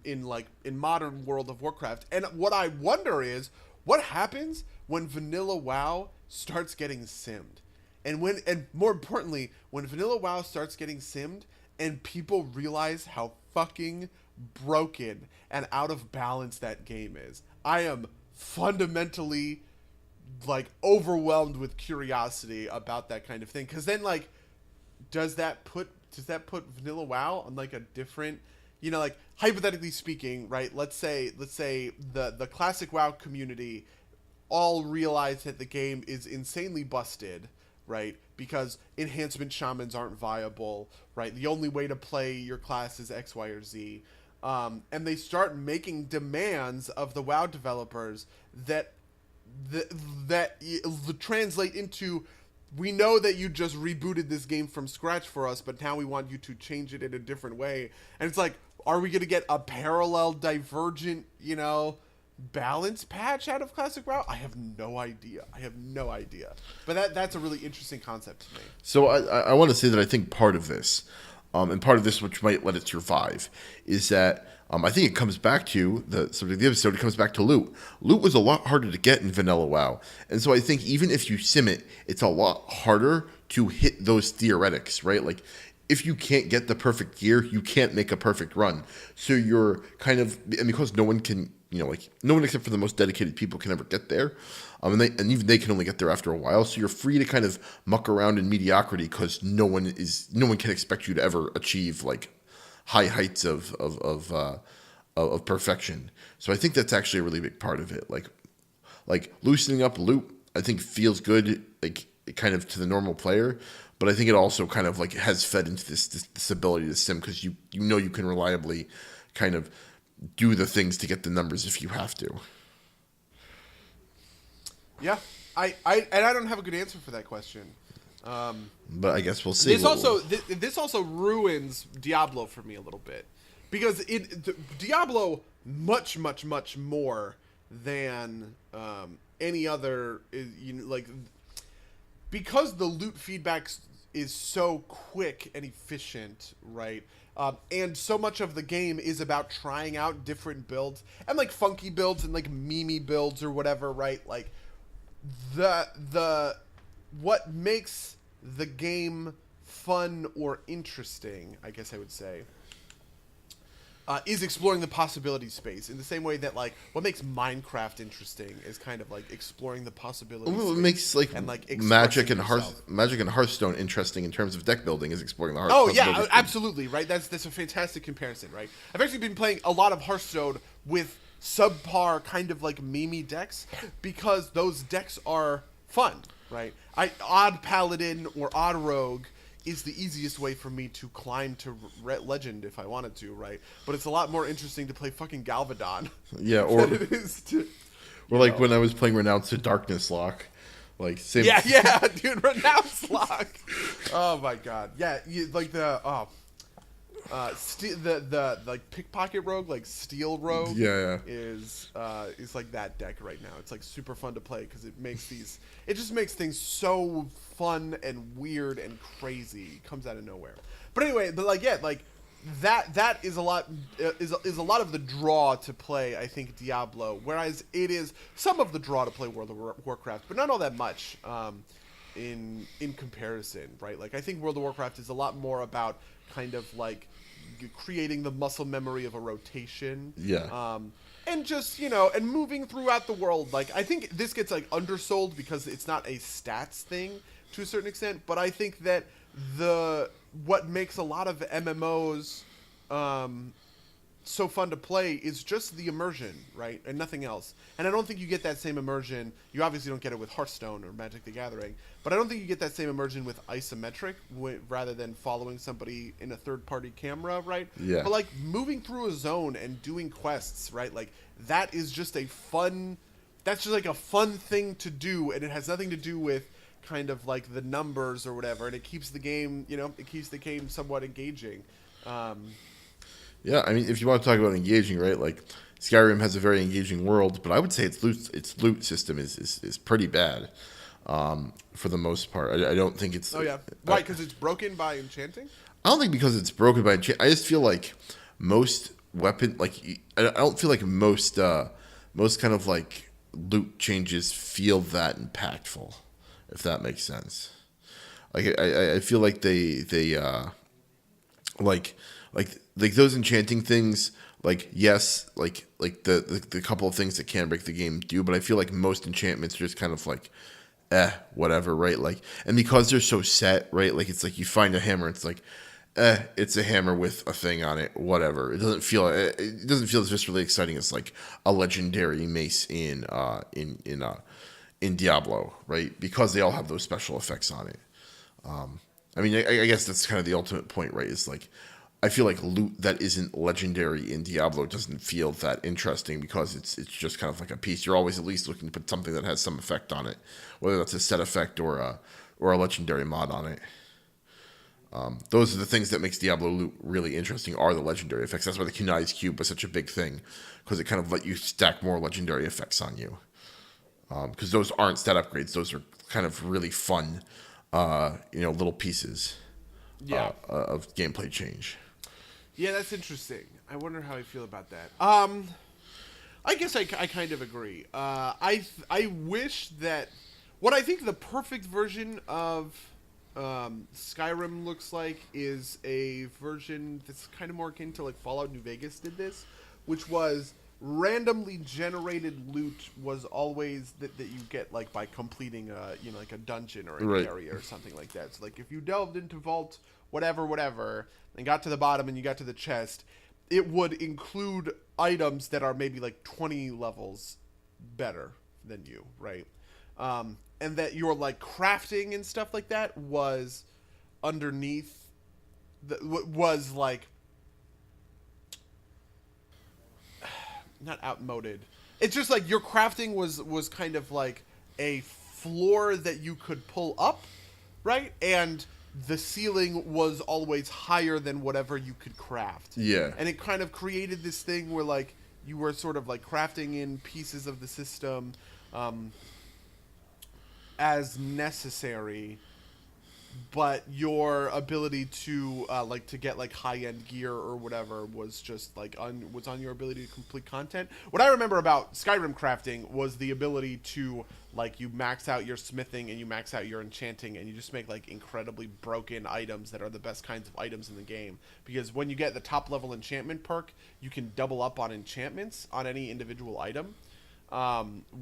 modern World of Warcraft. And what I wonder is what happens when vanilla WoW starts getting simmed, and more importantly, when vanilla WoW starts getting simmed and people realize how fucking broken and out of balance that game is. I am fundamentally like overwhelmed with curiosity about that kind of thing, because then like does that put vanilla WoW on like a different, like hypothetically speaking, right? Let's say the classic WoW community all realize that the game is insanely busted, right? Because enhancement shamans aren't viable, right? The only way to play your class is X, Y, or Z. And they start making demands of the WoW developers that translate into, we know that you just rebooted this game from scratch for us, but now we want you to change it in a different way. And it's like, are we going to get a parallel divergent, balance patch out of Classic WoW? I have no idea. But that's a really interesting concept to me. So I want to say that I think part of this, and part of this which might let it survive, is that I think it comes back to the subject of the episode. It comes back to loot. Loot was a lot harder to get in vanilla WoW, and so I think even if you sim it, it's a lot harder to hit those theoretics, right? Like, if you can't get the perfect gear, you can't make a perfect run. So you're kind of, and because no one can, no one except for the most dedicated people can ever get there, and even they can only get there after a while. So you're free to kind of muck around in mediocrity because no one can expect you to ever achieve like high heights of perfection. So I think that's actually a really big part of it. Like loosening up loot, I think feels good, like kind of to the normal player, but I think it also kind of like has fed into this ability to sim, because you can reliably kind of do the things to get the numbers if you have to. Yeah, I don't have a good answer for that question. But I guess we'll see. This also ruins Diablo for me a little bit, because Diablo much more than any other because the loot feedback is so quick and efficient, right? And so much of the game is about trying out different builds and like funky builds and like meme builds or whatever, right? Like the what makes the game fun or interesting, I guess I would say, is exploring the possibility space in the same way that like what makes Minecraft interesting is kind of like exploring the possibility space. It makes Magic and Hearthstone interesting in terms of deck building is exploring the Hearthstone. Oh yeah, absolutely, right? That's a fantastic comparison, right? I've actually been playing a lot of Hearthstone with subpar kind of like meme decks because those decks are fun, right? Odd Paladin or Odd Rogue is the easiest way for me to climb to legend if I wanted to, right? But it's a lot more interesting to play fucking Galvadon. Yeah, or than it is to, or like when I was playing Renounce to Darkness Lock, like same. Yeah, dude, Renounce Lock. Oh my god, yeah, like the like pickpocket rogue, like steel rogue. Yeah. is like that deck right now. It's like super fun to play because it just makes things so fun and weird and crazy. It comes out of nowhere. But anyway, that is a lot of the draw to play, I think, Diablo. Whereas it is some of the draw to play World of Warcraft, but not all that much in comparison, right? Like I think World of Warcraft is a lot more about kind of like creating the muscle memory of a rotation. Yeah. And just, and moving throughout the world. Like, I think this gets, like, undersold because it's not a stats thing to a certain extent. But I think that what makes a lot of MMOs so fun to play is just the immersion, right? And nothing else. And I don't think you get that same immersion. You obviously don't get it with Hearthstone or Magic the Gathering. But I don't think you get that same immersion with isometric rather than following somebody in a third-party camera, right? Yeah. But, like, moving through a zone and doing quests, right? Like, that is just a fun thing to do. And it has nothing to do with kind of, like, the numbers or whatever. And it keeps the game, somewhat engaging. Yeah, I mean, if you want to talk about engaging, right? Like Skyrim has a very engaging world, but I would say its loot system is pretty bad for the most part. I don't think it's. Oh yeah, why? Because it's broken by enchanting. I don't think because it's broken by enchanting. I just feel like most weapon, like I don't feel like most kind of like loot changes feel that impactful, if that makes sense. Like I feel like they like those enchanting things, like yes, like the couple of things that can break the game do, but I feel like most enchantments are just kind of like, whatever, right? Like, and because they're so set, right? Like it's like you find a hammer, it's like, it's a hammer with a thing on it, whatever. It doesn't feel just really exciting as like a legendary mace in Diablo, right? Because they all have those special effects on it. I mean, I guess that's kind of the ultimate point, right? Is like, I feel like loot that isn't legendary in Diablo doesn't feel that interesting because it's just kind of like a piece. You're always at least looking to put something that has some effect on it, whether that's a set effect or a legendary mod on it. Those are the things that makes Diablo loot really interesting, are the legendary effects. That's why the Kunai's Cube was such a big thing, because it kind of let you stack more legendary effects on you. Because those aren't stat upgrades; those are kind of really fun, little pieces of gameplay change. Yeah, that's interesting. I wonder how I feel about that. I guess I kind of agree. I wish that what I think the perfect version of Skyrim looks like is a version that's kind of more akin to like Fallout New Vegas did this, which was randomly generated loot was always that you get like by completing like a dungeon or an area or something like that. So like if you delved into vault whatever and got to the bottom and you got to the chest, it would include items that are maybe like 20 levels better than you, right? And that your like crafting and stuff like that was underneath was like not outmoded. It's just like your crafting was kind of like a floor that you could pull up, right? And the ceiling was always higher than whatever you could craft. Yeah. And it kind of created this thing where like you were sort of like crafting in pieces of the system as necessary, but your ability to like to get like high end gear or whatever was just like was on your ability to complete content. What I remember about Skyrim crafting was the ability to like you max out your smithing and you max out your enchanting and you just make like incredibly broken items that are the best kinds of items in the game, because when you get the top level enchantment perk you can double up on enchantments on any individual item,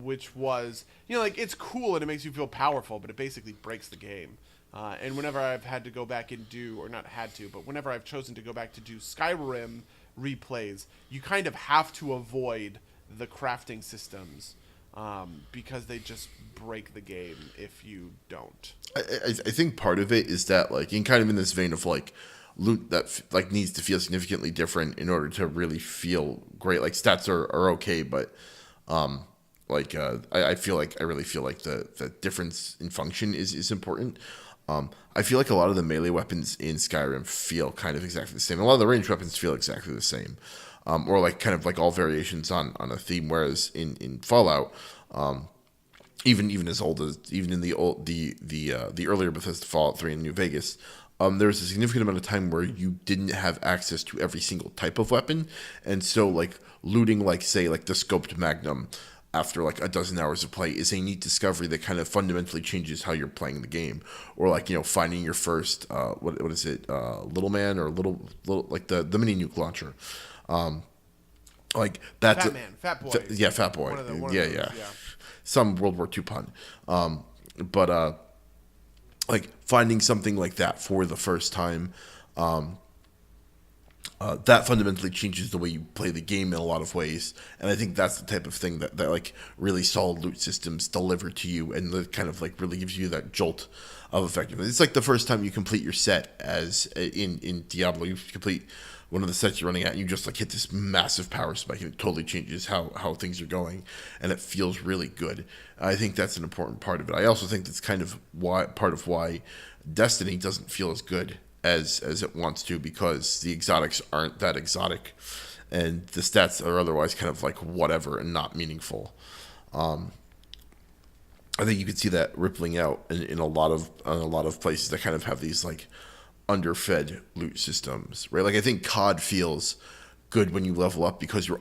which was, you know, like it's cool and it makes you feel powerful, but it basically breaks the game. And whenever I've had to go back and do, or not had to, but whenever I've chosen to go back to do Skyrim replays, you kind of have to avoid the crafting systems because they just break the game if you don't. I think part of it is that, like, in kind of in this vein of like loot that like needs to feel significantly different in order to really feel great. Like stats are okay, but I feel like I really feel like the difference in function is important. I feel like a lot of the melee weapons in Skyrim feel kind of exactly the same. A lot of the ranged weapons feel exactly the same, or like kind of like all variations on a theme. Whereas in Fallout, even as old as even in the earlier Bethesda Fallout 3 in New Vegas, there was a significant amount of time where you didn't have access to every single type of weapon, and so like looting, like say like the scoped magnum after like a dozen hours of play is a neat discovery that kind of fundamentally changes how you're playing the game. Or like, you know, finding your first what is it, little man, or little like the mini nuke launcher, like that's Fat Boy. Fat Boy. One of those, yeah. Some World War II pun, but like finding something like that for the first time. That fundamentally changes the way you play the game in a lot of ways, and I think that's the type of thing that like really solid loot systems deliver to you, and that kind of like really gives you that jolt of effectiveness. It's like the first time you complete your set as in Diablo, you complete one of the sets you're running at, and you just like hit this massive power spike, and it totally changes how things are going, and it feels really good. I think that's an important part of it. I also think that's kind of part of why Destiny doesn't feel as good as it wants to, because the exotics aren't that exotic and the stats are otherwise kind of like whatever and not meaningful. I think you could see that rippling out in a lot of places that kind of have these like underfed loot systems, right? Like I think COD feels good when you level up because you're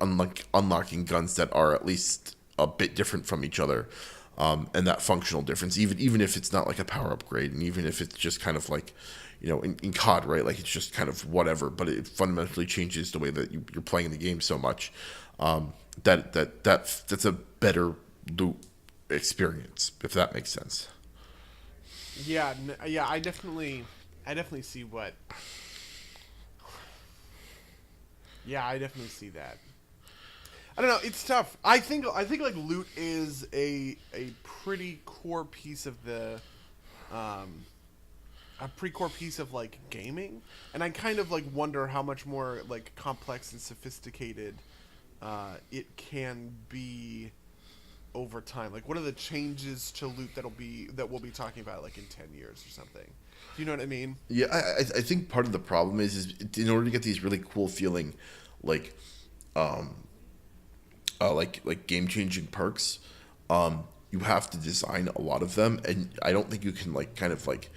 unlocking guns that are at least a bit different from each other. And that functional difference, even if it's not like a power upgrade, and even if it's just kind of like, you know, in COD, right? Like it's just kind of whatever, but it fundamentally changes the way that you're playing the game so much that's a better loot experience, if that makes sense. Yeah, I definitely see what. Yeah, I definitely see that. I don't know. It's tough. I think like loot is a pretty core piece of the, a pretty core piece of like gaming, and I kind of like wonder how much more like complex and sophisticated it can be over time. Like, what are the changes to loot that we'll be talking about like in 10 years or something? Do you know what I mean? Yeah, I think part of the problem is in order to get these really cool feeling, like game changing perks, you have to design a lot of them, and I don't think you can like kind of like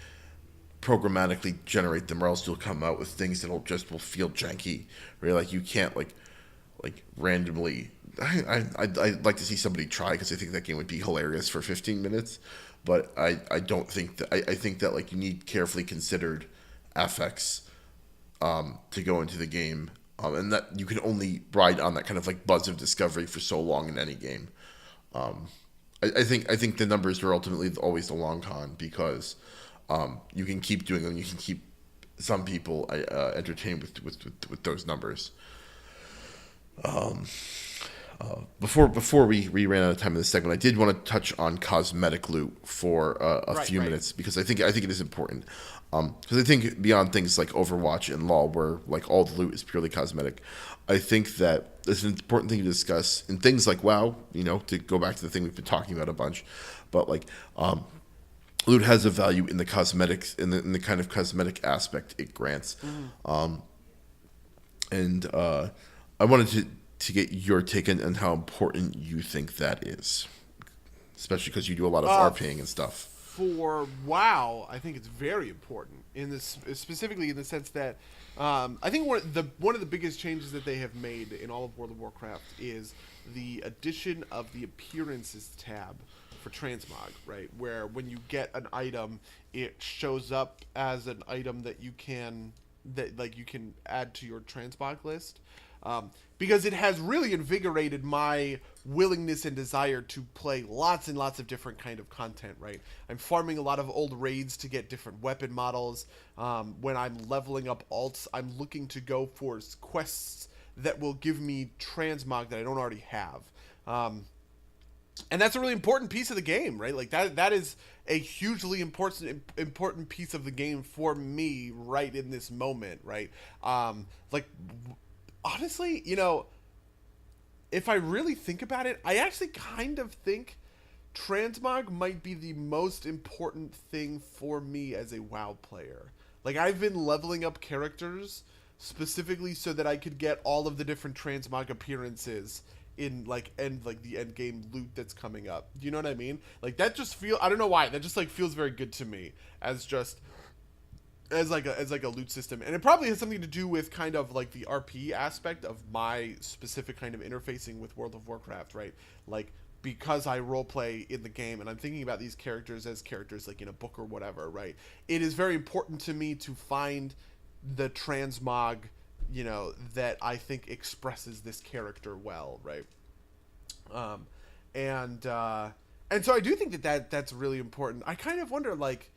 programmatically generate them, or else you'll come out with things that'll will feel janky. Right? Like you can't like randomly. I'd like to see somebody try, because I think that game would be hilarious for 15 minutes. But I don't think that I think that like you need carefully considered affects to go into the game, and that you can only ride on that kind of like buzz of discovery for so long in any game. I think the numbers are ultimately always the long con, because you can keep doing them. You can keep some people entertained with those numbers. Before we ran out of time in this segment, I did want to touch on cosmetic loot for a few minutes, because I think it is important. Because I think beyond things like Overwatch and LoL, where like all the loot is purely cosmetic, I think that it's an important thing to discuss in things like WoW. To go back to the thing we've been talking about a bunch, but like loot has a value in the cosmetics, in the kind of cosmetic aspect it grants. And I wanted to get your take on how important you think that is, especially because you do a lot of RPing and stuff. For WoW, I think it's very important in this, specifically in the sense that I think one of the biggest changes that they have made in all of World of Warcraft is the addition of the appearances tab for transmog, right? Where when you get an item, it shows up as an item that you can add to your transmog list. Because it has really invigorated my willingness and desire to play lots and lots of different kind of content, right? I'm farming a lot of old raids to get different weapon models. When I'm leveling up alts, I'm looking to go for quests that will give me transmog that I don't already have. And that's a really important piece of the game, right? Like that is a hugely important piece of the game for me right in this moment, right? Honestly, if I really think about it, I actually kind of think transmog might be the most important thing for me as a WoW player. Like, I've been leveling up characters specifically so that I could get all of the different transmog appearances in the end game loot that's coming up. Do you know what I mean? Like, that just I don't know why, that just feels very good to me as a loot system. And it probably has something to do with kind of like the RP aspect of my specific kind of interfacing with World of Warcraft, right? Like, because I roleplay in the game and I'm thinking about these characters as characters like in a book or whatever, right? It is very important to me to find the transmog, that I think expresses this character well, right? And so I do think that's really important. I kind of wonder, like,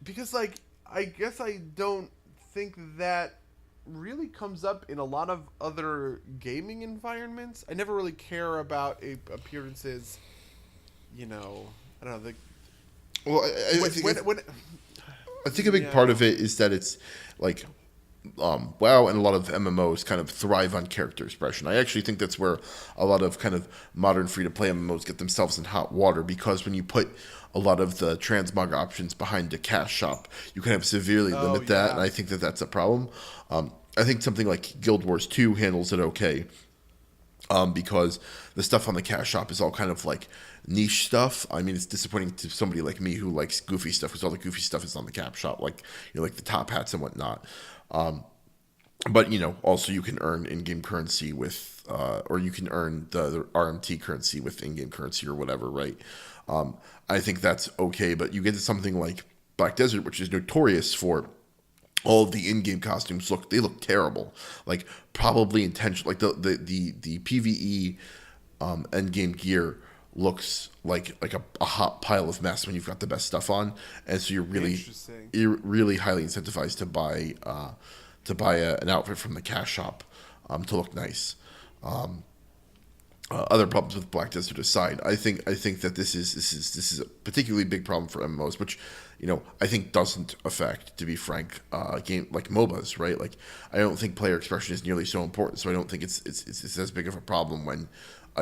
because, like, I guess I don't think that really comes up in a lot of other gaming environments. I never really care about appearances, I don't know. Well, I think a big part of it is that it's like WoW and a lot of MMOs kind of thrive on character expression. I actually think that's where a lot of kind of modern free-to-play MMOs get themselves in hot water, because when you put a lot of the transmog options behind a cash shop, you kind of severely limit that, and I think that that's a problem. I think something like Guild Wars 2 handles it okay, because the stuff on the cash shop is all kind of like niche stuff. I mean, it's disappointing to somebody like me who likes goofy stuff, because all the goofy stuff is on the cap shop, like like the top hats and whatnot. But also you can earn in-game currency with, or you can earn the RMT currency with in-game currency or whatever, right? I think that's okay, but you get to something like Black Desert, which is notorious for all of the in-game costumes look terrible, like probably intentional. Like the PVE end-game gear looks like a hot pile of mess when you've got the best stuff on, and so you're really highly incentivized to buy an outfit from the cash shop to look nice. Other problems with Black Desert aside, I think that this is a particularly big problem for MMOs, which I think doesn't affect, to be frank, game like MOBAs, right? Like, I don't think player expression is nearly so important, so I don't think it's as big of a problem when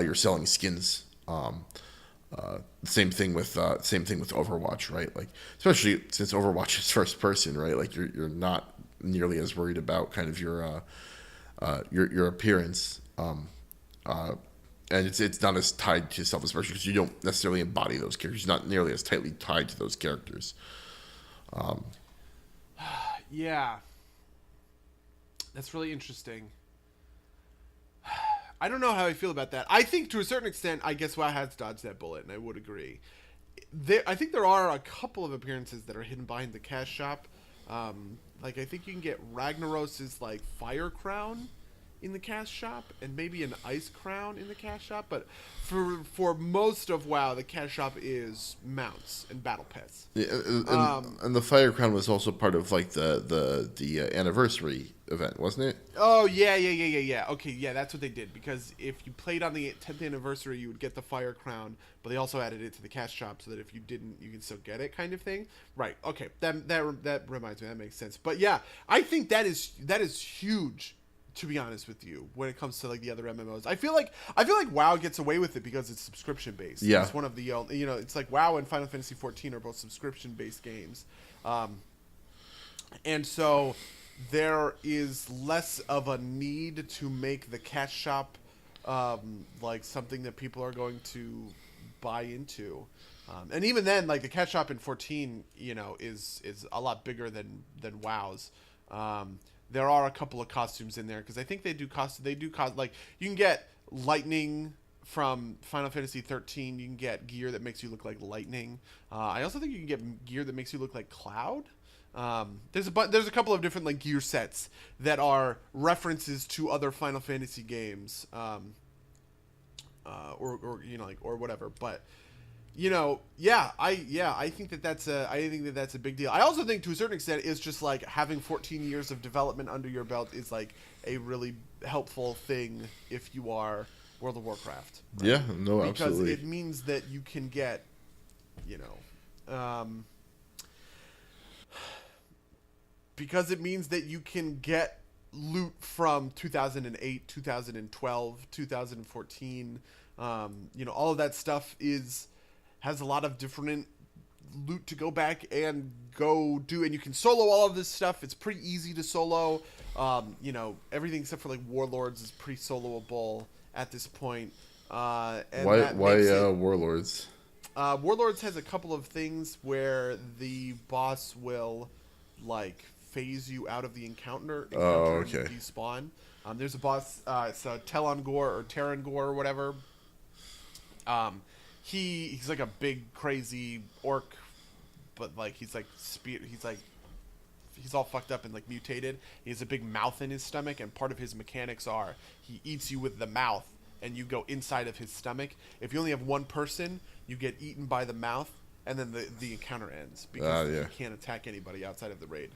you're selling skins. Same thing with Overwatch, right? Like, especially since Overwatch is first person, right? Like, you're not nearly as worried about kind of your appearance. And it's not as tied to self-expression, because you don't necessarily embody those characters. You're not nearly as tightly tied to those characters. Yeah. That's really interesting. I don't know how I feel about that. I think to a certain extent, I guess WoW has dodged that bullet, and I would agree. I think there are a couple of appearances that are hidden behind the cash shop. Like, I think you can get Ragnaros's, like, Fire Crown in the cast shop and maybe an ice crown in the cast shop, but for most of WoW, the cast shop is mounts and battle pets. Yeah, and the fire crown was also part of like the anniversary event, wasn't it? Oh yeah. Okay, yeah, that's what they did, because if you played on the 10th anniversary, you would get the fire crown, but they also added it to the cast shop so that if you didn't, you can still get it, kind of thing. Right. Okay. That reminds me. That makes sense. But yeah, I think that is huge, to be honest with you, when it comes to like the other MMOs. I feel like WoW gets away with it because it's subscription based. Yeah. It's one of the it's like WoW and Final Fantasy 14 are both subscription based games. And so there is less of a need to make the cash shop like something that people are going to buy into. And even then, like the cash shop in 14, is a lot bigger than WoW's. There are a couple of costumes in there because I think they do like you can get lightning from Final Fantasy 13. You can get gear that makes you look like lightning. I also think you can get gear that makes you look like Cloud. There's a couple of different like gear sets that are references to other Final Fantasy games, or whatever. But I think that's a big deal. I also think to a certain extent it's just like having 14 years of development under your belt is like a really helpful thing if you are World of Warcraft. Right? Yeah, no, because absolutely. Because it means that you can get, because it means that you can get loot from 2008, 2012, 2014. All of that stuff has a lot of different loot to go back and go do, and you can solo all of this stuff. It's pretty easy to solo. Everything except for like Warlords is pretty soloable at this point. And why Warlords? Warlords has a couple of things where the boss will like phase you out of the encounter. Okay. And despawn. There's a boss. It's Telangor or Terangor or whatever. He's like a big crazy orc, but like he's all fucked up and like mutated. He has a big mouth in his stomach, and part of his mechanics are he eats you with the mouth, and you go inside of his stomach. If you only have one person, you get eaten by the mouth, and then the encounter ends because you can't attack anybody outside of the raid.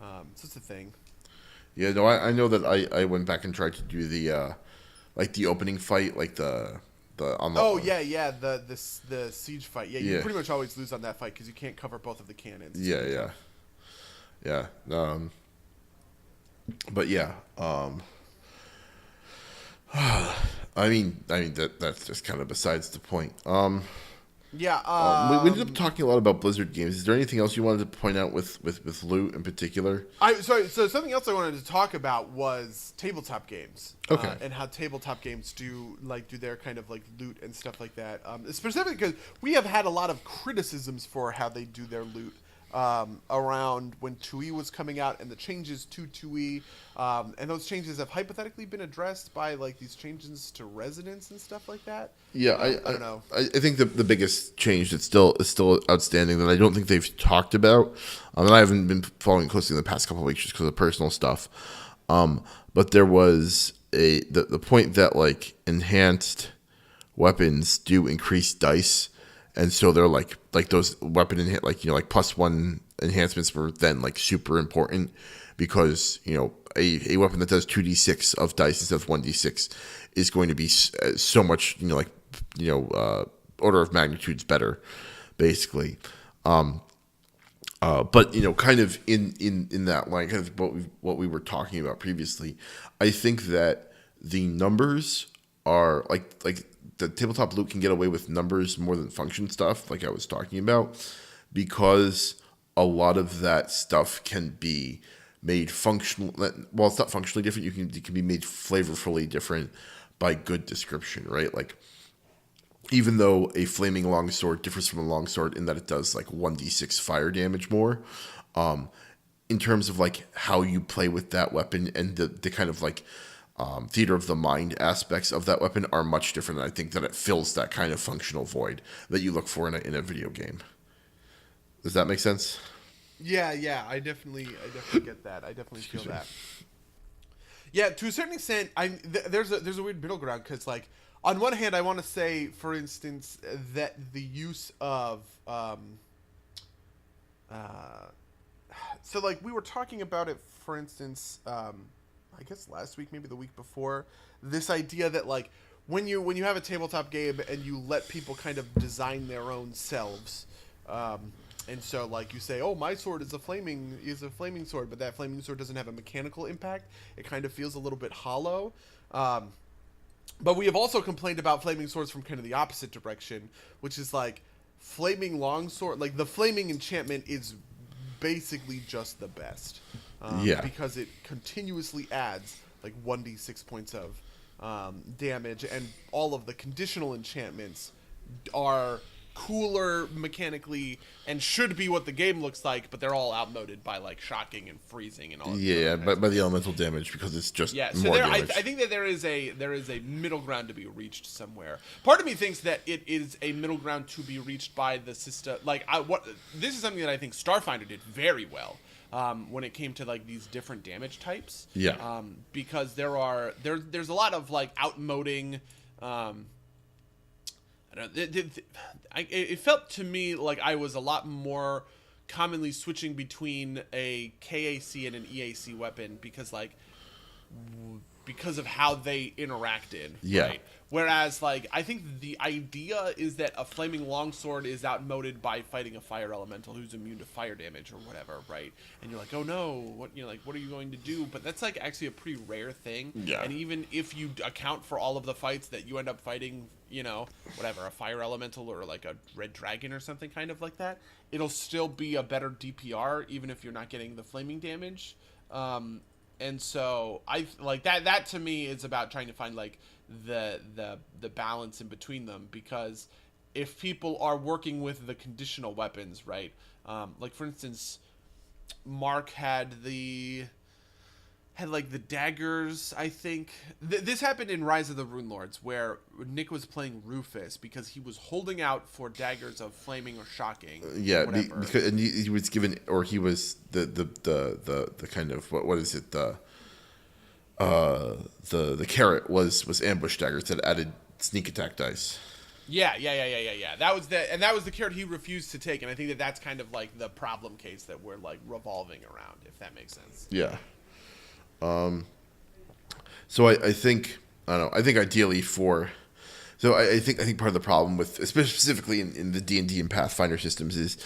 So it's a thing. Yeah, no, I know that I went back and tried to do the like the opening fight, like the siege fight. Yeah, you pretty much always lose on that fight because you can't cover both of the cannons. Yeah. But yeah, I mean that's just kind of besides the point. We ended up talking a lot about Blizzard games. Is there anything else you wanted to point out with loot in particular? So something else I wanted to talk about was tabletop games. Okay. And how tabletop games do their kind of like loot and stuff like that. Specifically because we have had a lot of criticisms for how they do their loot. Around when 2E was coming out and the changes to 2E, and those changes have hypothetically been addressed by like these changes to residents and stuff like that. Yeah, I don't know. I think the biggest change that is still outstanding that I don't think they've talked about, and I haven't been following closely in the past couple of weeks just because of personal stuff. But there was the point that like enhanced weapons do increase dice. And so they're like those weapon like +1 enhancements were then like super important because a weapon that does 2d6 of dice instead of 1d6 is going to be so much order of magnitudes better, basically. But kind of in that line, kind of what we were talking about previously, I think that the numbers are like the tabletop loot can get away with numbers more than function stuff, like I was talking about, because a lot of that stuff can be made functional. Well, it's not functionally different. It can be made flavorfully different by good description, right? Like, even though a flaming longsword differs from a longsword in that it does like 1d6 fire damage more, in terms of like how you play with that weapon and the kind of like theater of the mind aspects of that weapon are much different. And I think that it fills that kind of functional void that you look for in a video game. Does that make sense? Yeah, I definitely get that. I definitely feel that. Yeah, to a certain extent, there's a weird middle ground because, like, on one hand, I want to say, for instance, that the use of so like we were talking about it, for instance, I guess last week, maybe the week before, this idea that like when you have a tabletop game and you let people kind of design their own selves. And so, like you say, oh, my sword is a flaming sword, but that flaming sword doesn't have a mechanical impact. It kind of feels a little bit hollow. But we have also complained about flaming swords from kind of the opposite direction, which is like flaming longsword. Like the flaming enchantment is basically just the best, because it continuously adds like 1d6 points of damage, and all of the conditional enchantments are cooler mechanically and should be what the game looks like, but they're all outmoded by like shocking and freezing and all. By the elemental damage, because it's just so more I damage. think that there is a middle ground to be reached somewhere. Part of me thinks that it is a middle ground to be reached by the system. Like this is something that I think Starfinder did very well. When it came to like these different damage types, because there's a lot of like outmoding. It felt to me like I was a lot more commonly switching between a KAC and an EAC weapon because of how they interacted. Right? Whereas, like, I think the idea is that a flaming longsword is outmoded by fighting a fire elemental who's immune to fire damage or whatever, right? And you're like, oh no, what are you going to do? But that's like actually a pretty rare thing. Yeah. And even if you account for all of the fights that you end up fighting, whatever, a fire elemental or like a red dragon or something kind of like that, it'll still be a better DPR even if you're not getting the flaming damage. And so I like that to me is about trying to find like the balance in between them, because if people are working with the conditional weapons, right? Like for instance, Mark had like the daggers, I think. This happened in Rise of the Rune Lords, where Nick was playing Rufus because he was holding out for daggers of flaming or shocking. Because and he was given, or he was the kind of what is it, the carrot was ambush daggers that added sneak attack dice. Yeah. That was the carrot he refused to take, and I think that that's kind of like the problem case that we're like revolving around, if that makes sense. Yeah. So I think ideally I think part of the problem with, especially specifically in the D&D and Pathfinder systems, is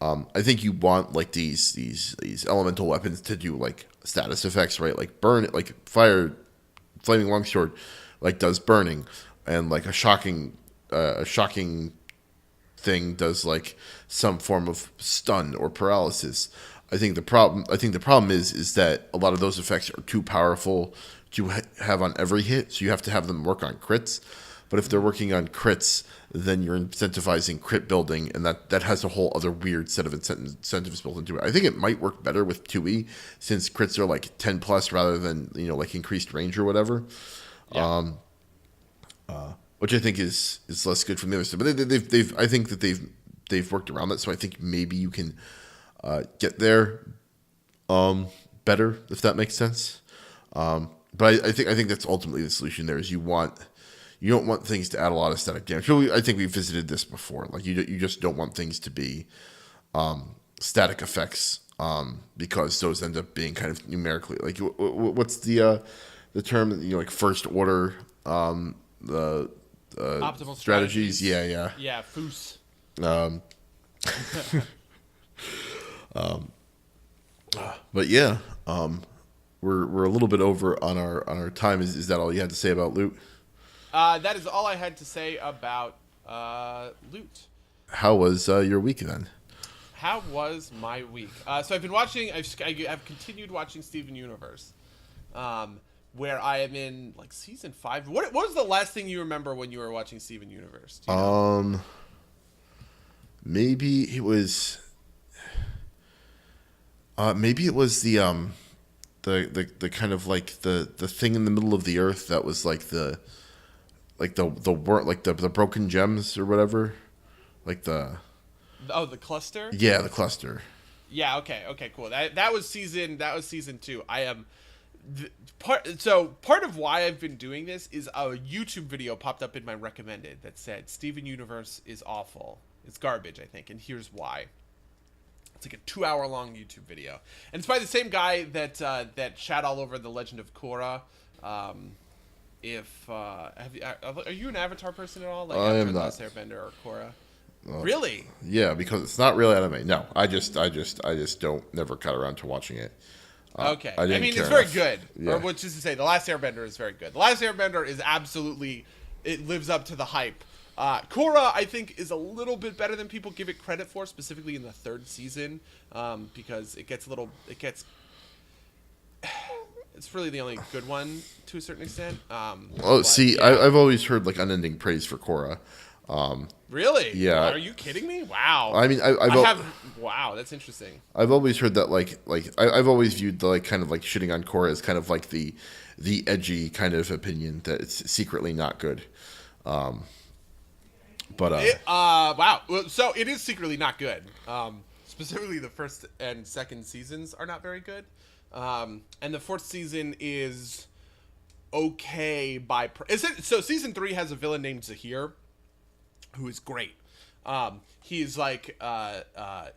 I think you want like these elemental weapons to do like status effects, right? Like burn, like fire, flaming longsword, like does burning, and like a shocking thing does like some form of stun or paralysis. I think the problem is that a lot of those effects are too powerful to have on every hit, so you have to have them work on crits. But if they're working on crits, then you're incentivizing crit building, and that has a whole other weird set of incentives built into it. I think it might work better with 2E, since crits are like 10 plus rather than like increased range or whatever. Yeah. Which I think is less good from the other side. But I think that they've worked around that, so I think maybe you can get there better, if that makes sense. But I think that's ultimately the solution. There is you don't want things to add a lot of static damage. I think we visited this before. Like you just don't want things to be static effects, because those end up being kind of numerically like what's the term, like first order the optimal strategies. Yeah, FOOS. But yeah, we're a little bit over on our time. Is that all you had to say about loot? That is all I had to say about loot. How was your week then? How was my week? So I've been watching. I've continued watching Steven Universe, where I am in like season 5. What was the last thing you remember when you were watching Steven Universe? Do you know? Maybe it was. Maybe it was the kind of like the thing in the middle of the earth that was like the broken gems or whatever, like the cluster. Yeah, the cluster. Yeah. Okay. Cool. That was season 2. part of why I've been doing this is a YouTube video popped up in my recommended that said Steven Universe is awful. It's garbage, I think, and here's why. It's like a 2-hour long YouTube video, and it's by the same guy that shat all over the Legend of Korra. Are you an Avatar person at all? Like I am not. Last Airbender or Korra? Really? Yeah, because it's not really anime. No, I just don't never cut around to watching it. Okay. I mean, it's very good. Yeah. Or which is to say, The Last Airbender is very good. The Last Airbender is absolutely, it lives up to the hype. Korra, I think, is a little bit better than people give it credit for, specifically in the 3rd season, because it's really the only good one to a certain extent. I've always heard like unending praise for Korra. Really? Yeah. Are you kidding me? Wow. I mean, wow, that's interesting. I've always heard that I've always viewed the kind of shitting on Korra as kind of like the edgy kind of opinion that it's secretly not good. Wow. Well, so it is secretly not good. Specifically, the 1st and 2nd seasons are not very good. And the 4th season is okay so season 3 has a villain named Zahir, who is great. He's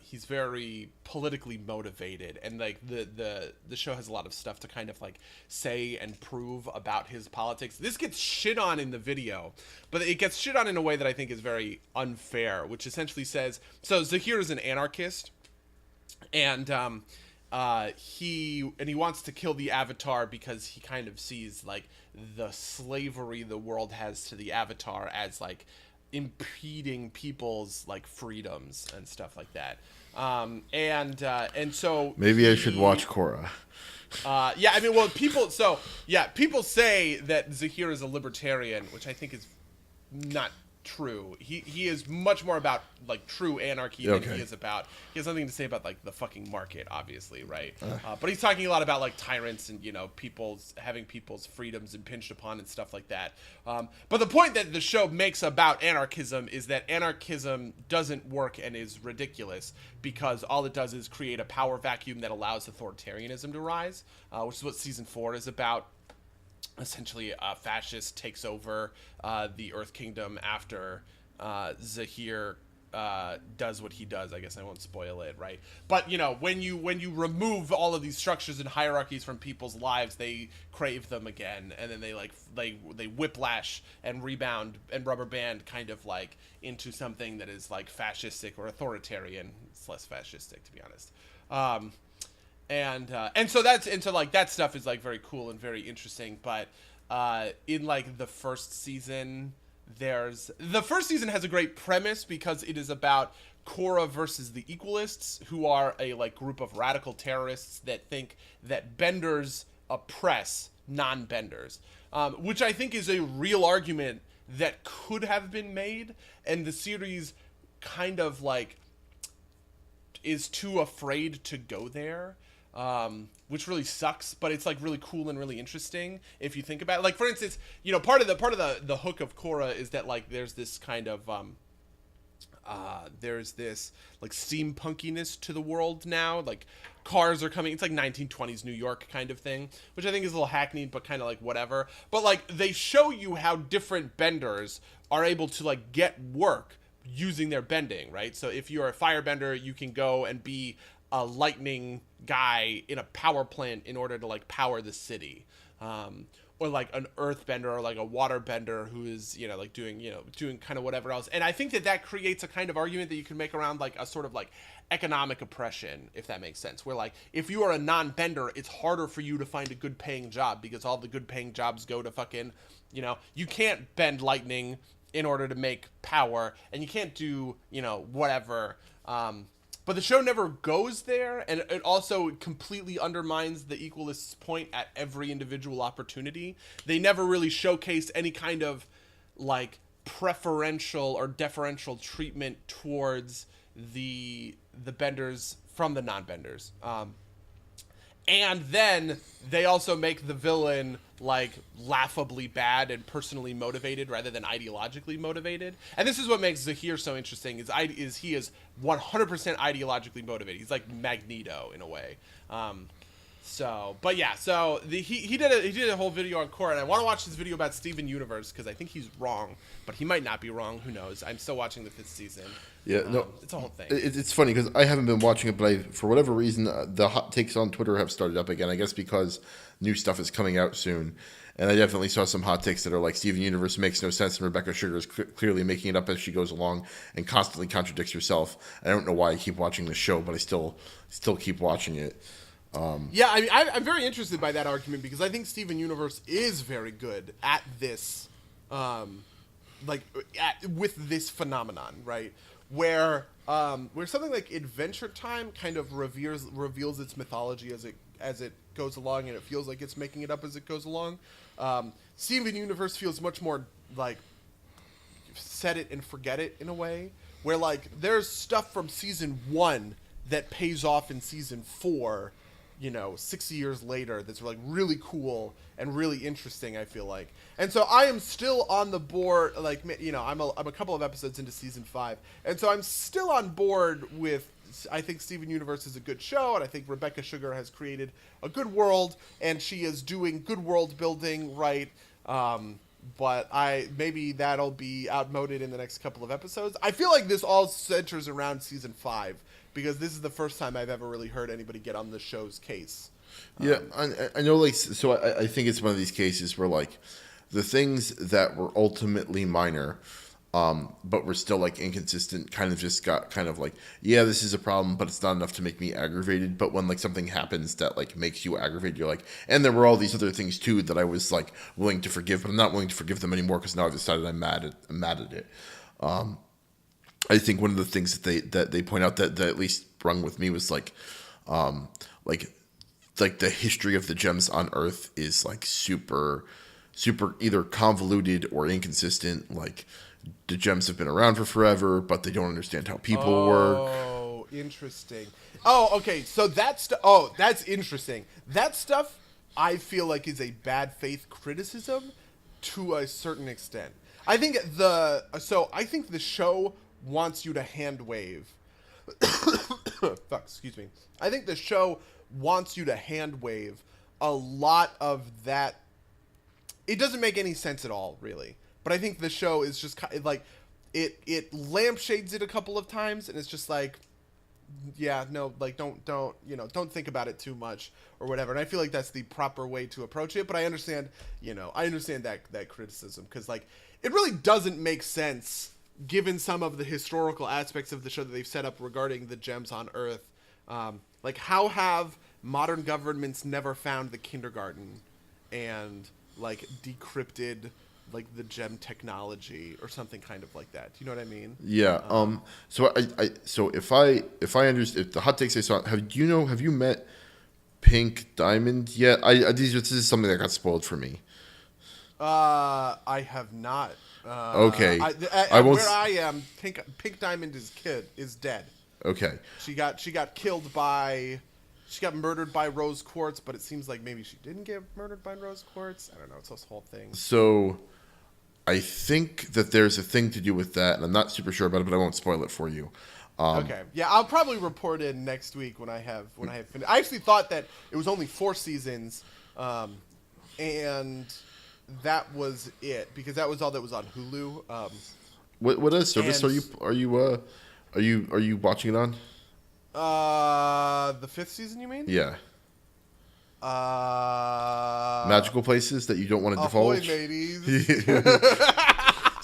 he's very politically motivated, and the show has a lot of stuff to kind of say and prove about his politics. This gets shit on in the video, but it gets shit on in a way that I think is very unfair, which essentially says, so Zahir is an anarchist, and he wants to kill the Avatar because he kind of sees the slavery the world has to the Avatar as impeding people's freedoms and stuff like that. And so maybe I should watch Korra. Yeah, I mean, well, people say that Zahir is a libertarian, which I think is not true. He is much more about true anarchy than he is about. He has nothing to say about the fucking market, obviously, right? But he's talking a lot about tyrants and having people's freedoms impinged upon and stuff like that. But the point that the show makes about anarchism is that anarchism doesn't work and is ridiculous because all it does is create a power vacuum that allows authoritarianism to rise, which is what season 4 is about. Essentially, a fascist takes over the Earth Kingdom after Zahir does what he does. I guess I won't spoil it, right? But when you remove all of these structures and hierarchies from people's lives, they crave them again, and then they whiplash and rebound and rubber band kind of into something that is fascistic or authoritarian. It's less fascistic, to be honest. And so that stuff is very cool and very interesting, but in the 1st season, the 1st season has a great premise because it is about Korra versus the Equalists, who are a group of radical terrorists that think that benders oppress non-benders, which I think is a real argument that could have been made, and the series kind of is too afraid to go there. Which really sucks, but it's really cool and really interesting if you think about it. For instance, part of the hook of Korra is that there's this kind of there's this steampunkiness to the world now. Cars are coming. It's 1920s New York kind of thing, which I think is a little hackneyed, but kind of whatever. But they show you how different benders are able to get work using their bending, right? So if you're a firebender, you can go and be a lightning guy in a power plant in order to power the city, or an earthbender or a waterbender who is doing kind of whatever else. And I think that creates a kind of argument that you can make around a sort of economic oppression, if that makes sense, where if you are a non-bender, it's harder for you to find a good paying job because all the good paying jobs go to fucking you can't bend lightning in order to make power, and you can't do whatever. But the show never goes there, and it also completely undermines the Equalists' point at every individual opportunity. They never really showcase any kind of preferential or deferential treatment towards the benders from the non-benders. And then they also make the villain laughably bad and personally motivated rather than ideologically motivated. And this is what makes Zahir so interesting is he is 100% ideologically motivated. He's like Magneto in a way. So, but yeah, so he did a whole video on Korra, and I want to watch his video about Steven Universe because I think he's wrong, but he might not be wrong. Who knows? I'm still watching the 5th season. Yeah, no, it's a whole thing. It's funny because I haven't been watching it, but for whatever reason, the hot takes on Twitter have started up again. I guess because new stuff is coming out soon, and I definitely saw some hot takes that are like Steven Universe makes no sense, and Rebecca Sugar is clearly making it up as she goes along and constantly contradicts herself. I don't know why I keep watching the show, but I still keep watching it. Yeah, I mean, I'm very interested by that argument because I think Steven Universe is very good at this, with this phenomenon, right? Where something like Adventure Time kind of reveals its mythology as it goes along, and it feels like it's making it up as it goes along. Steven Universe feels much more like set it and forget it in a way, where like there's stuff from season 1 that pays off in season 4. 6 years later, that's like really cool and really interesting, I feel like. And so I am still on the board, like, I'm a couple of episodes into season 5, and so I'm still on board with, I think Steven Universe is a good show, and I think Rebecca Sugar has created a good world, and she is doing good world building, right? But maybe that'll be outmoded in the next couple of episodes. I feel like this all centers around season 5, because this is the first time I've ever really heard anybody get on the show's case. Yeah, I know, like, so I think it's one of these cases where, like, the things that were ultimately minor, but were still, like, inconsistent, kind of just got kind of like, yeah, this is a problem, but it's not enough to make me aggravated. But when, like, something happens that, like, makes you aggravated, you're like, and there were all these other things, too, that I was, like, willing to forgive, but I'm not willing to forgive them anymore because now I've decided I'm mad at it. I think one of the things that they point out that at least rung with me was like the history of the gems on Earth is like super either convoluted or inconsistent. Like the gems have been around for forever, but they don't understand how people work. Oh, interesting. Oh, okay. So that's interesting. That stuff I feel like is a bad faith criticism to a certain extent. I think the show wants you to hand wave. Fuck, excuse me. I think the show wants you to hand wave a lot of that. It doesn't make any sense at all, really. But I think the show is just like it lampshades it a couple of times, and it's just like, yeah, no, like don't think about it too much or whatever. And I feel like that's the proper way to approach it. But I understand that criticism, because like it really doesn't make sense given some of the historical aspects of the show that they've set up regarding the gems on Earth. Like, how have modern governments never found the kindergarten and like decrypted like the gem technology or something kind of like that? Do you know what I mean? Yeah. So if I understand, if the hot takes I saw, have you met Pink Diamond yet? This is something that got spoiled for me. I have not. Okay. I won't. Where I am, Pink Diamond is dead. Okay. She got murdered by Rose Quartz, but it seems like maybe she didn't get murdered by Rose Quartz. I don't know. It's this whole thing. So, I think that there's a thing to do with that, and I'm not super sure about it, but I won't spoil it for you. Okay. Yeah, I'll probably report in next week when I have finished. I actually thought that it was only 4 seasons, and that was it, because that was all that was on Hulu. What other service are you watching it on? The 5th season, you mean? Yeah. Magical places that you don't want to divulge. Ahoy, mateys.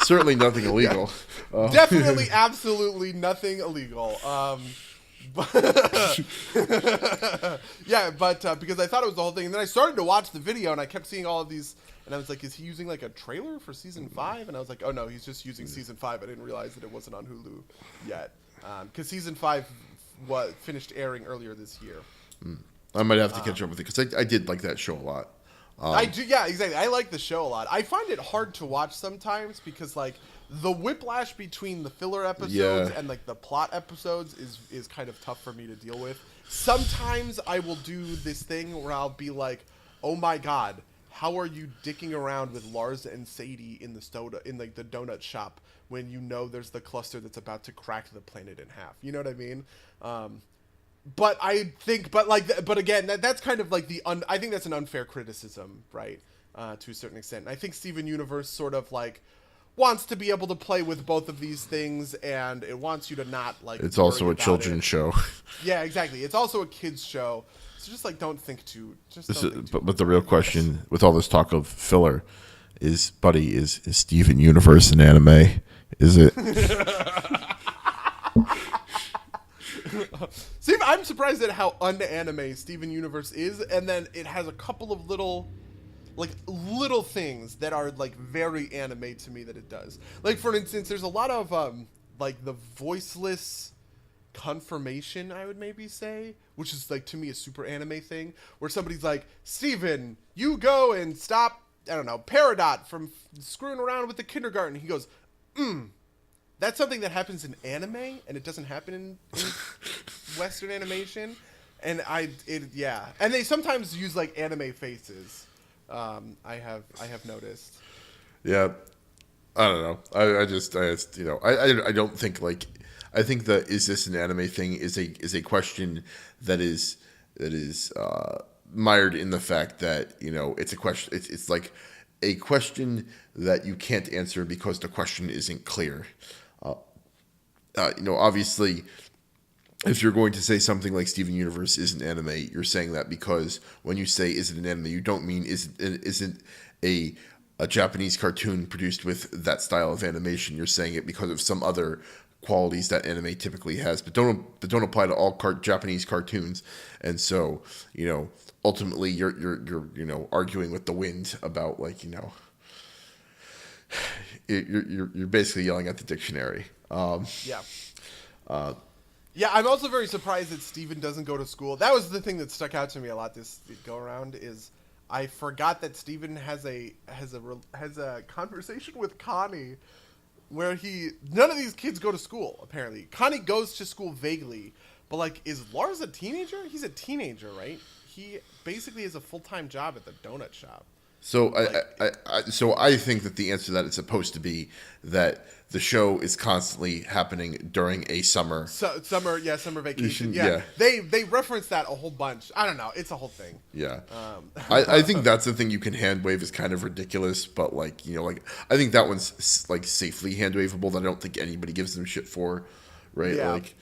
Certainly nothing illegal. Yeah. Definitely, absolutely nothing illegal. But yeah, but because I thought it was the whole thing, and then I started to watch the video, and I kept seeing all of these, and I was like, is he using like a trailer for season 5? And I was like, oh no, he's just using season 5. I didn't realize that it wasn't on Hulu yet, because season 5 was finished airing earlier this year. I might have to catch up with it, because I did like that show a lot. I do, yeah, exactly. I like the show a lot. I find it hard to watch sometimes because like the whiplash between the filler episodes and like the plot episodes is kind of tough for me to deal with. Sometimes I will do this thing where I'll be like, oh my god, how are you dicking around with Lars and Sadie in the donut shop when you know there's the cluster that's about to crack the planet in half? You know what I mean? but I think, but again, that's kind of like I think that's an unfair criticism, right? To a certain extent. And I think Steven Universe sort of like wants to be able to play with both of these things, and it wants you to not like. It's also a children's show. Yeah, exactly. It's also a kids show, so just like don't think too. But the real question with all this talk of filler is, buddy, is Steven Universe an anime? Is it? See, I'm surprised at how un-anime Steven Universe is, and then it has a couple of little things that are like very anime to me that it does. Like for instance, there's a lot of like the voiceless confirmation, I would maybe say, which is like to me a super anime thing, where somebody's like, Steven, you go and stop, I don't know, Peridot from screwing around with the kindergarten. He goes, that's something that happens in anime, and it doesn't happen in Western animation. And and they sometimes use like anime faces. I have noticed. Yeah, I don't know. I just I don't think like, I think that is this an anime thing is a question that is mired in the fact that it's a question. It's like a question that you can't answer because the question isn't clear. Obviously, if you're going to say something like Steven Universe isn't anime, you're saying that because when you say is it an anime, you don't mean isn't a Japanese cartoon produced with that style of animation. You're saying it because of some other qualities that anime typically has, but don't apply to all Japanese cartoons. And so, ultimately you're arguing with the wind about like, you're basically yelling at the dictionary. Yeah, I'm also very surprised that Steven doesn't go to school. That was the thing that stuck out to me a lot this go around, is I forgot that Steven has a conversation with Connie where none of these kids go to school, apparently. Connie goes to school vaguely, but like, is Lars a teenager? He's a teenager, right? He basically has a full-time job at the donut shop. So I think that the answer to that is supposed to be that the show is constantly happening during a summer summer vacation. Yeah. They reference that a whole bunch. I don't know. It's a whole thing. Yeah. I think that's the thing you can hand wave is kind of ridiculous, but like, I think that one's like safely hand waveable that I don't think anybody gives them shit for, right? Yeah. Like,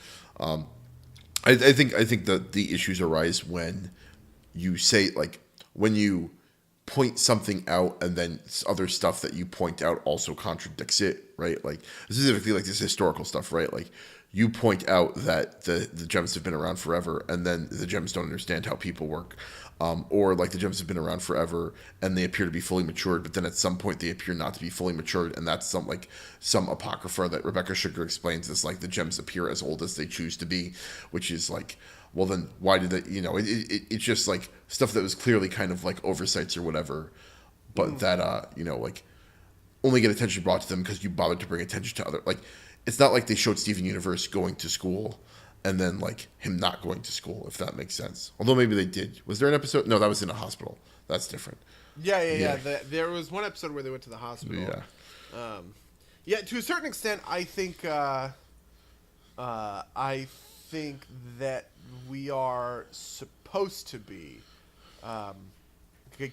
I think that the issues arise when you say, like, when you point something out and then other stuff that you point out also contradicts it, right? Like specifically like this historical stuff, right? Like you point out that the gems have been around forever and then the gems don't understand how people work. Or like the gems have been around forever and they appear to be fully matured, but then at some point they appear not to be fully matured, and that's some apocrypha that Rebecca Sugar explains as like the gems appear as old as they choose to be, which is like, well then why did it's just like stuff that was clearly kind of like oversights or whatever, but that like only get attention brought to them because you bothered to bring attention to other, like it's not like they showed Steven Universe going to school and then like him not going to school, if that makes sense. Although maybe they did. Was there an episode? No, that was in a hospital. That's different. Yeah. There was one episode where they went to the hospital. Yeah. To a certain extent, I think that we are supposed to be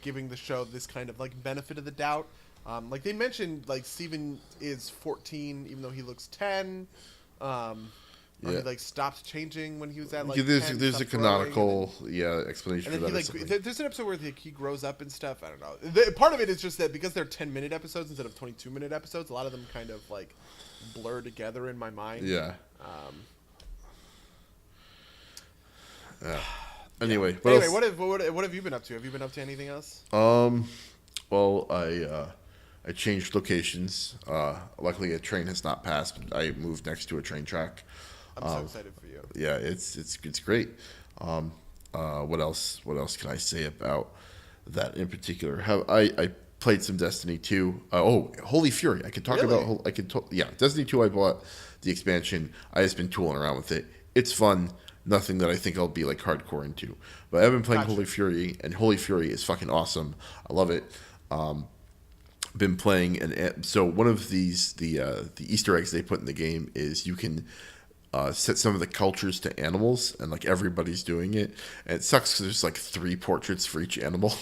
giving the show this kind of like benefit of the doubt. Like they mentioned, like Steven is 14 even though he looks 10. He like stopped changing when he was at like 10, there's a canonical explanation for that. There's an episode where he grows up and stuff. I don't know. Part of it is just that because they're 10-minute episodes instead of 22-minute episodes, a lot of them kind of like blur together in my mind. Yeah. Anyway, what have you been up to? Have you been up to anything else? Well, I changed locations. Luckily, a train has not passed. But I moved next to a train track. I'm so excited for you. Yeah, it's great. What else can I say about that in particular? I played some Destiny 2. Holy Fury! I could talk about. Destiny 2. I bought the expansion. I just been tooling around with it. It's fun. Nothing that I think I'll be like hardcore into. But I've been playing Holy Fury, and Holy Fury is fucking awesome. I love it. Been playing, and so one of the Easter eggs they put in the game is you can set some of the cultures to animals, and like everybody's doing it, and it sucks because there's like 3 portraits for each animal,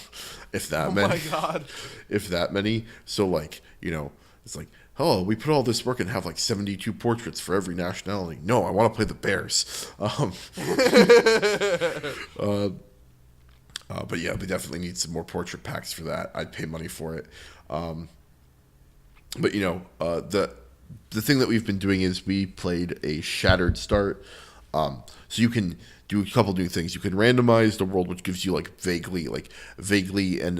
if that many. Oh my god! If that many. So like it's like, oh, we put all this work and have like 72 portraits for every nationality. No, I want to play the Bears. But yeah, they definitely need some more portrait packs for that. I'd pay money for it. But the thing that we've been doing is we played a shattered start. So you can do a couple new things. You can randomize the world, which gives you like vaguely and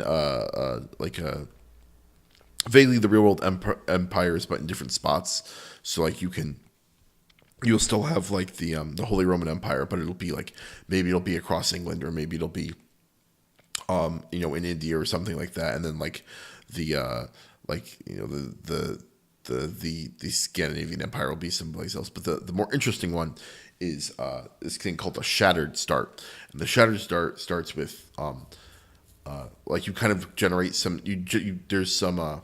vaguely the real world empires, but in different spots. So like you'll still have like the Holy Roman Empire, but it'll be like, maybe it'll be across England, or maybe it'll be in India or something like that, and then like the the Scandinavian Empire will be someplace else. But the more interesting one is this thing called the Shattered Start, and the Shattered Start starts with like you kind of generate some there's some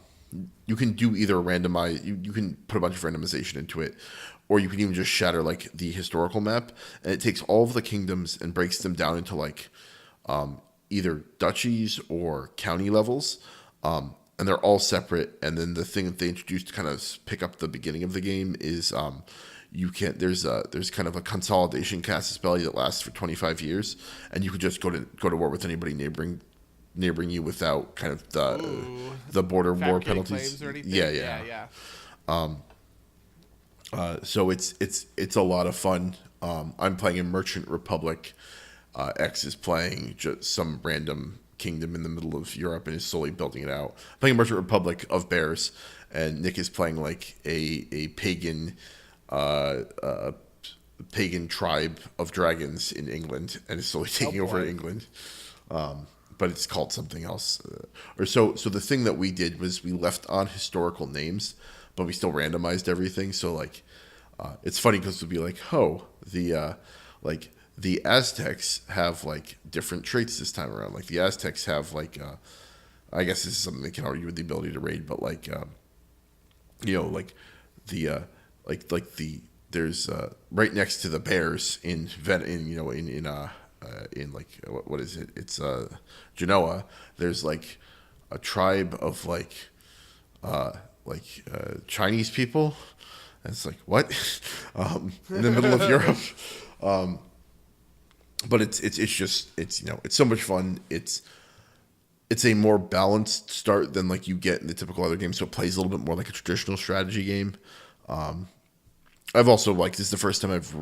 you can do either randomize, you can put a bunch of randomization into it, or you can even just shatter like the historical map, and it takes all of the kingdoms and breaks them down into like either duchies or county levels, and they're all separate. And then the thing that they introduced to kind of pick up the beginning of the game is there's kind of a consolidation casus belli that lasts for 25 years, and you could just go to war with anybody neighboring you without kind of the border war penalties. Or anything? Yeah. So it's a lot of fun. I'm playing in Merchant Republic. X is playing just some random kingdom in the middle of Europe and is slowly building it out. I'm playing Merchant Republic of Bears, and Nick is playing like a pagan pagan tribe of dragons in England, and is slowly taking over England. But it's called something else. So the thing that we did was we left on historical names, but we still randomized everything. So like, it's funny because it'll be like, oh, the Aztecs have like different traits this time around. Like the Aztecs have like, I guess this is something they can argue with the ability to raid, but like, there's right next to the bears in like what is it? It's Genoa. There's like a tribe of Chinese people. And it's like, what? In the middle of Europe. But it's so much fun. It's a more balanced start than like you get in the typical other games. So it plays a little bit more like a traditional strategy game. I've also this is the first time I've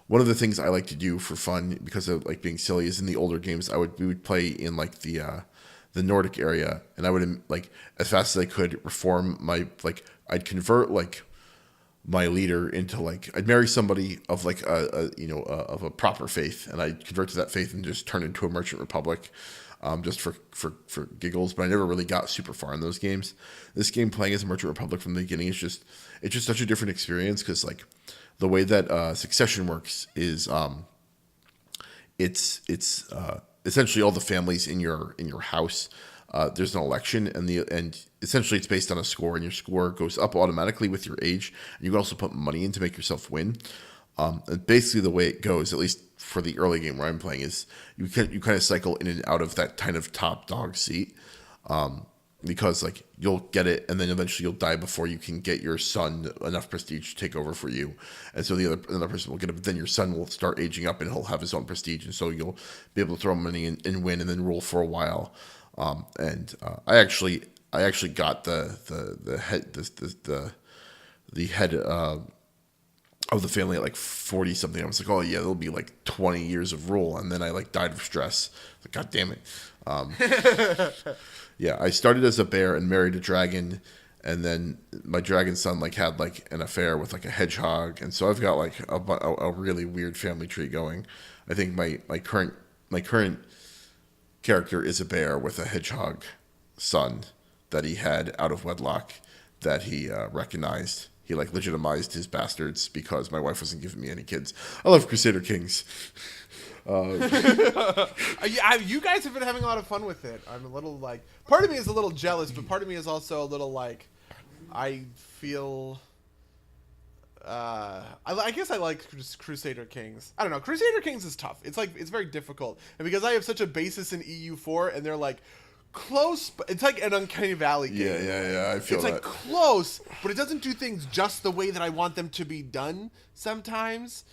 one of the things I like to do for fun because of like being silly is in the older games we would play in like the Nordic area, and I would like as fast as I could reform my I'd convert like my leader into like I'd marry somebody of like of a proper faith, and I'd convert to that faith and just turn into a merchant republic, just for giggles. But I never really got super far in those games. This game, playing as a merchant republic from the beginning, it's just such a different experience because like the way that succession works is it's essentially all the families in your house. There's an election, and essentially it's based on a score, and your score goes up automatically with your age. And you can also put money in to make yourself win. And basically the way it goes, at least for the early game where I'm playing, is you kind of cycle in and out of that kind of top dog seat, because like you'll get it, and then eventually you'll die before you can get your son enough prestige to take over for you, and so another person will get it. But then your son will start aging up, and he'll have his own prestige, and so you'll be able to throw money in and win, and then rule for a while. I actually got the head of the family at like 40 something. I was like, oh yeah, there'll be like 20 years of rule, and then I like died of stress. Like, God damn it. Yeah, I started as a bear and married a dragon, and then my dragon son like had like an affair with like a hedgehog, and so I've got like a really weird family tree going. I think my current character is a bear with a hedgehog son that he had out of wedlock that he recognized. He like legitimized his bastards because my wife wasn't giving me any kids. I love Crusader Kings. You guys have been having a lot of fun with it. I'm a little like, part of me is a little jealous, but part of me is also a little like, I feel I guess I like Crusader Kings. I don't know. Crusader Kings is tough. It's very difficult, and because I have such a basis in EU4, and they're like close, but it's like an Uncanny Valley game. Yeah. I feel it's like close, but it doesn't do things just the way that I want them to be done sometimes.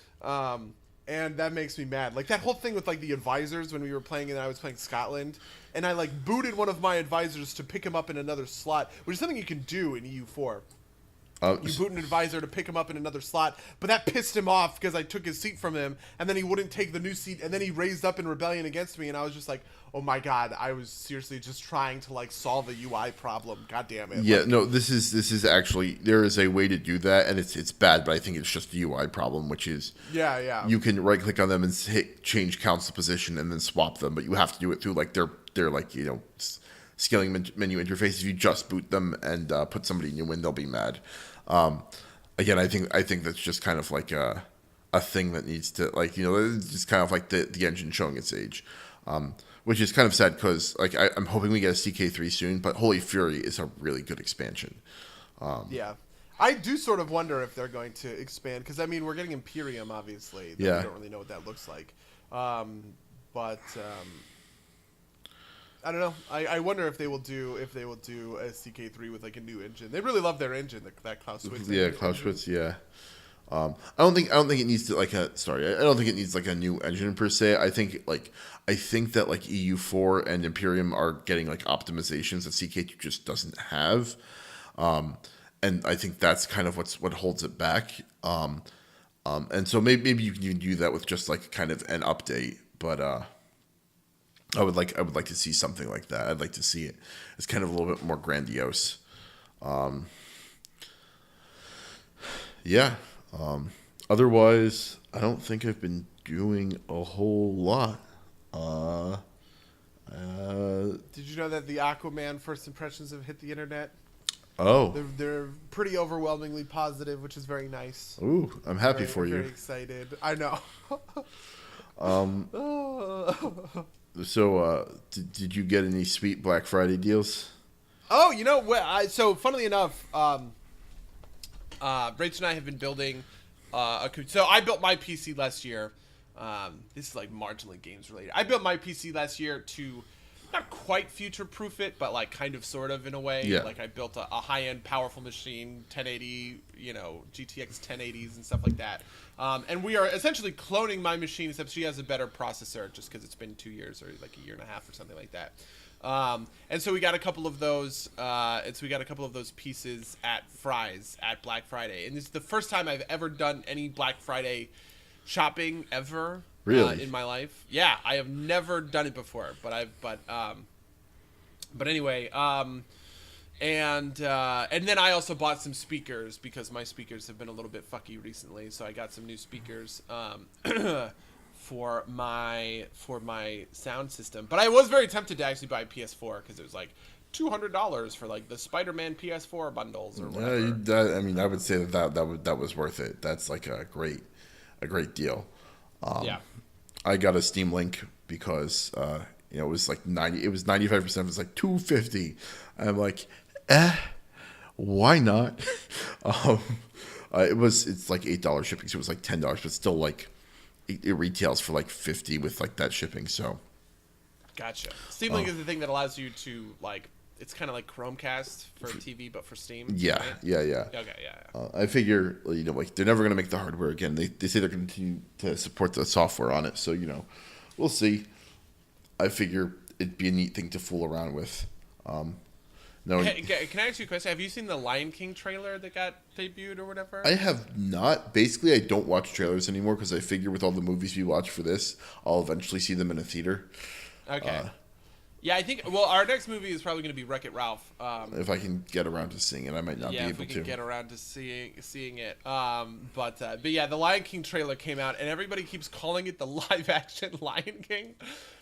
And that makes me mad. Like that whole thing with like the advisors when we were playing and I was playing Scotland, and I like booted one of my advisors to pick him up in another slot, which is something you can do in EU4. You boot an advisor to pick him up in another slot, but that pissed him off because I took his seat from him, and then he wouldn't take the new seat, and then he raised up in rebellion against me, and I was just like, oh my god, I was seriously just trying to like solve a UI problem. God damn it. Yeah, like, no, this is actually, there is a way to do that, and it's bad, but I think it's just a UI problem, which is you can right click on them and hit change council position and then swap them, but you have to do it through like their like scaling menu interface. If you just boot them and put somebody in your win, they'll be mad. Again, I think that's just kind of like a thing that needs to, like, it's just kind of like the engine showing its age, which is kind of sad because like I'm hoping we get a CK3 soon, but Holy Fury is a really good expansion. Yeah. I do sort of wonder if they're going to expand because I mean we're getting Imperium obviously. Yeah. We don't really know what that looks like, but I don't know. I wonder if they will do a CK3 with like a new engine. They really love their engine, that Clausewitz. Yeah, Clausewitz. Yeah. I don't think it needs to I don't think it needs like a new engine per se. I think that like EU4 and Imperium are getting like optimizations that CK2 just doesn't have. And I think that's kind of what holds it back. And so maybe you can even do that with just like kind of an update, but I would like to see something like that. I'd like to see it. It's kind of a little bit more grandiose. Yeah. Otherwise, I don't think I've been doing a whole lot. Did you know that the Aquaman first impressions have hit the internet? Oh. They're pretty overwhelmingly positive, which is very nice. Ooh, I'm happy for you. Very excited. I know. So, did you get any sweet Black Friday deals? Oh, so funnily enough, Rach and I have been building so I built my PC last year. This is like marginally games related. I built my PC last year to not quite future-proof it, but like kind of sort of in a way. Yeah. Like I built a high-end powerful machine, 1080, GTX 1080s and stuff like that. And we are essentially cloning my machine, except she has a better processor just because it's been 2 years or like a year and a half or something like that. And so we got a couple of those. Pieces at Fry's at Black Friday, and this is the first time I've ever done any Black Friday shopping ever. Really? In my life. Yeah, I have never done it before, but anyway, and then I also bought some speakers because my speakers have been a little bit fucky recently, so I got some new speakers for my sound system. But I was very tempted to actually buy a PS4 because it was like $200 for like the Spider-Man PS4 bundles or whatever. I would say that was worth it. That's like a great deal. Yeah. I got a Steam Link because it was like 95%. It was like $250. I'm like, why not? It's like $8 shipping, so it was like $10, but still like it retails for like $50 with like that shipping. So, gotcha. Steam Link is the thing that allows you to like. It's kind of like Chromecast for TV, but for Steam. Yeah, right? yeah. Okay, yeah. I figure, like they're never going to make the hardware again. They say they're going to continue to support the software on it. So, we'll see. I figure it'd be a neat thing to fool around with. Hey, can I ask you a question? Have you seen the Lion King trailer that got debuted or whatever? I have not. Basically, I don't watch trailers anymore because I figure with all the movies we watch for this, I'll eventually see them in a theater. Okay. Yeah, I think. Well, our next movie is probably going to be Wreck-It Ralph. If I can get around to seeing it, I might not be able to. Yeah, if we can get around to seeing it. But yeah, the Lion King trailer came out, and everybody keeps calling it the live-action Lion King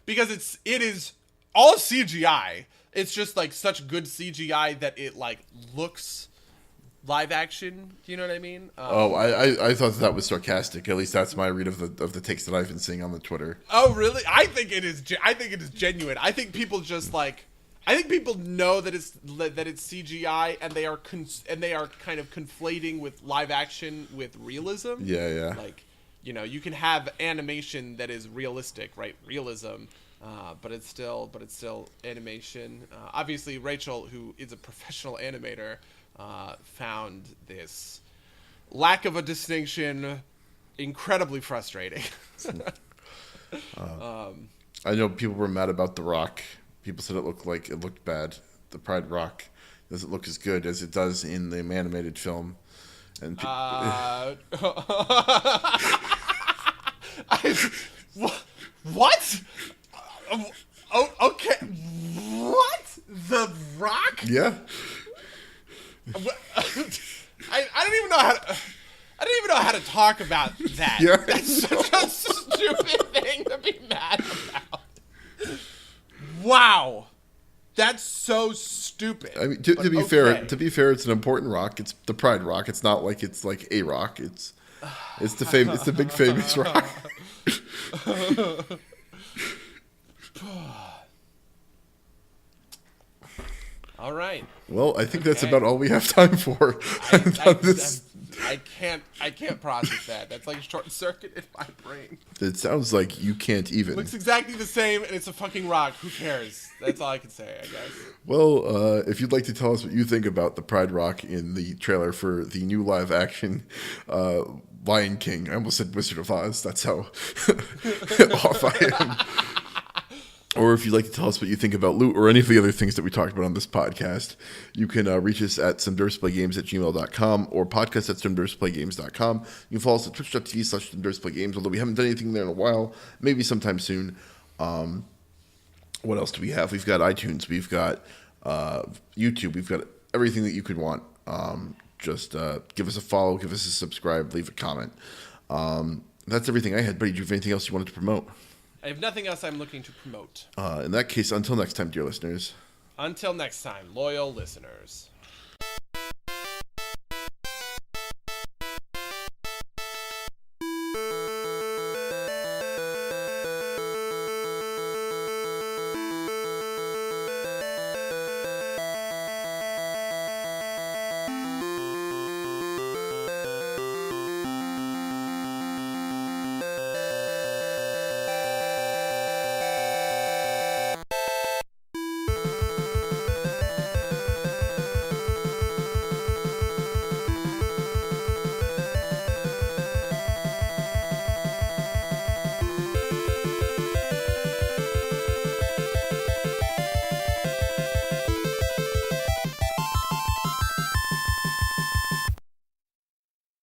because it is all CGI. It's just like such good CGI that it like looks live action. You know what I mean? I thought that was sarcastic. At least that's my read of the takes that I've been seeing on the Twitter. Oh, really? I think it is. I think it is genuine. I think people just like I think people know that it's CGI, and they are kind of conflating with live action with realism. Yeah. Like, you can have animation that is realistic, right? Realism, but it's still animation. Obviously, Rachel, who is a professional animator, found this lack of a distinction incredibly frustrating. I know people were mad about The Rock. People said it looked bad. The Pride Rock doesn't look as good as it does in the animated film. And what? Oh, okay. What? The Rock? Yeah. I don't even know how to. I don't even know how to talk about that. Yeah, that's such a stupid thing to be mad about. Wow, that's so stupid. I mean, to be fair, it's an important rock. It's the Pride Rock. It's not like it's like a rock. It's the big famous rock. All right. Well, I think that's about all we have time for. I can't process that. That's like short circuit in my brain. It sounds like you can't even. Looks exactly the same, and it's a fucking rock. Who cares? That's all I can say, I guess. Well, if you'd like to tell us what you think about the Pride Rock in the trailer for the new live action Lion King, I almost said Wizard of Oz. That's how off I am. Or if you'd like to tell us what you think about Loot or any of the other things that we talked about on this podcast, you can reach us at somederpsplaygames@gmail.com or podcast@somederpsplaygames.com. You can follow us at twitch.tv/somederpsplaygames, although we haven't done anything there in a while, maybe sometime soon. What else do we have? We've got iTunes, we've got YouTube, we've got everything that you could want. Just give us a follow, give us a subscribe, leave a comment. That's everything I had. Buddy, do you have anything else you wanted to promote? I have nothing else I'm looking to promote. In that case, until next time, dear listeners. Until next time, loyal listeners.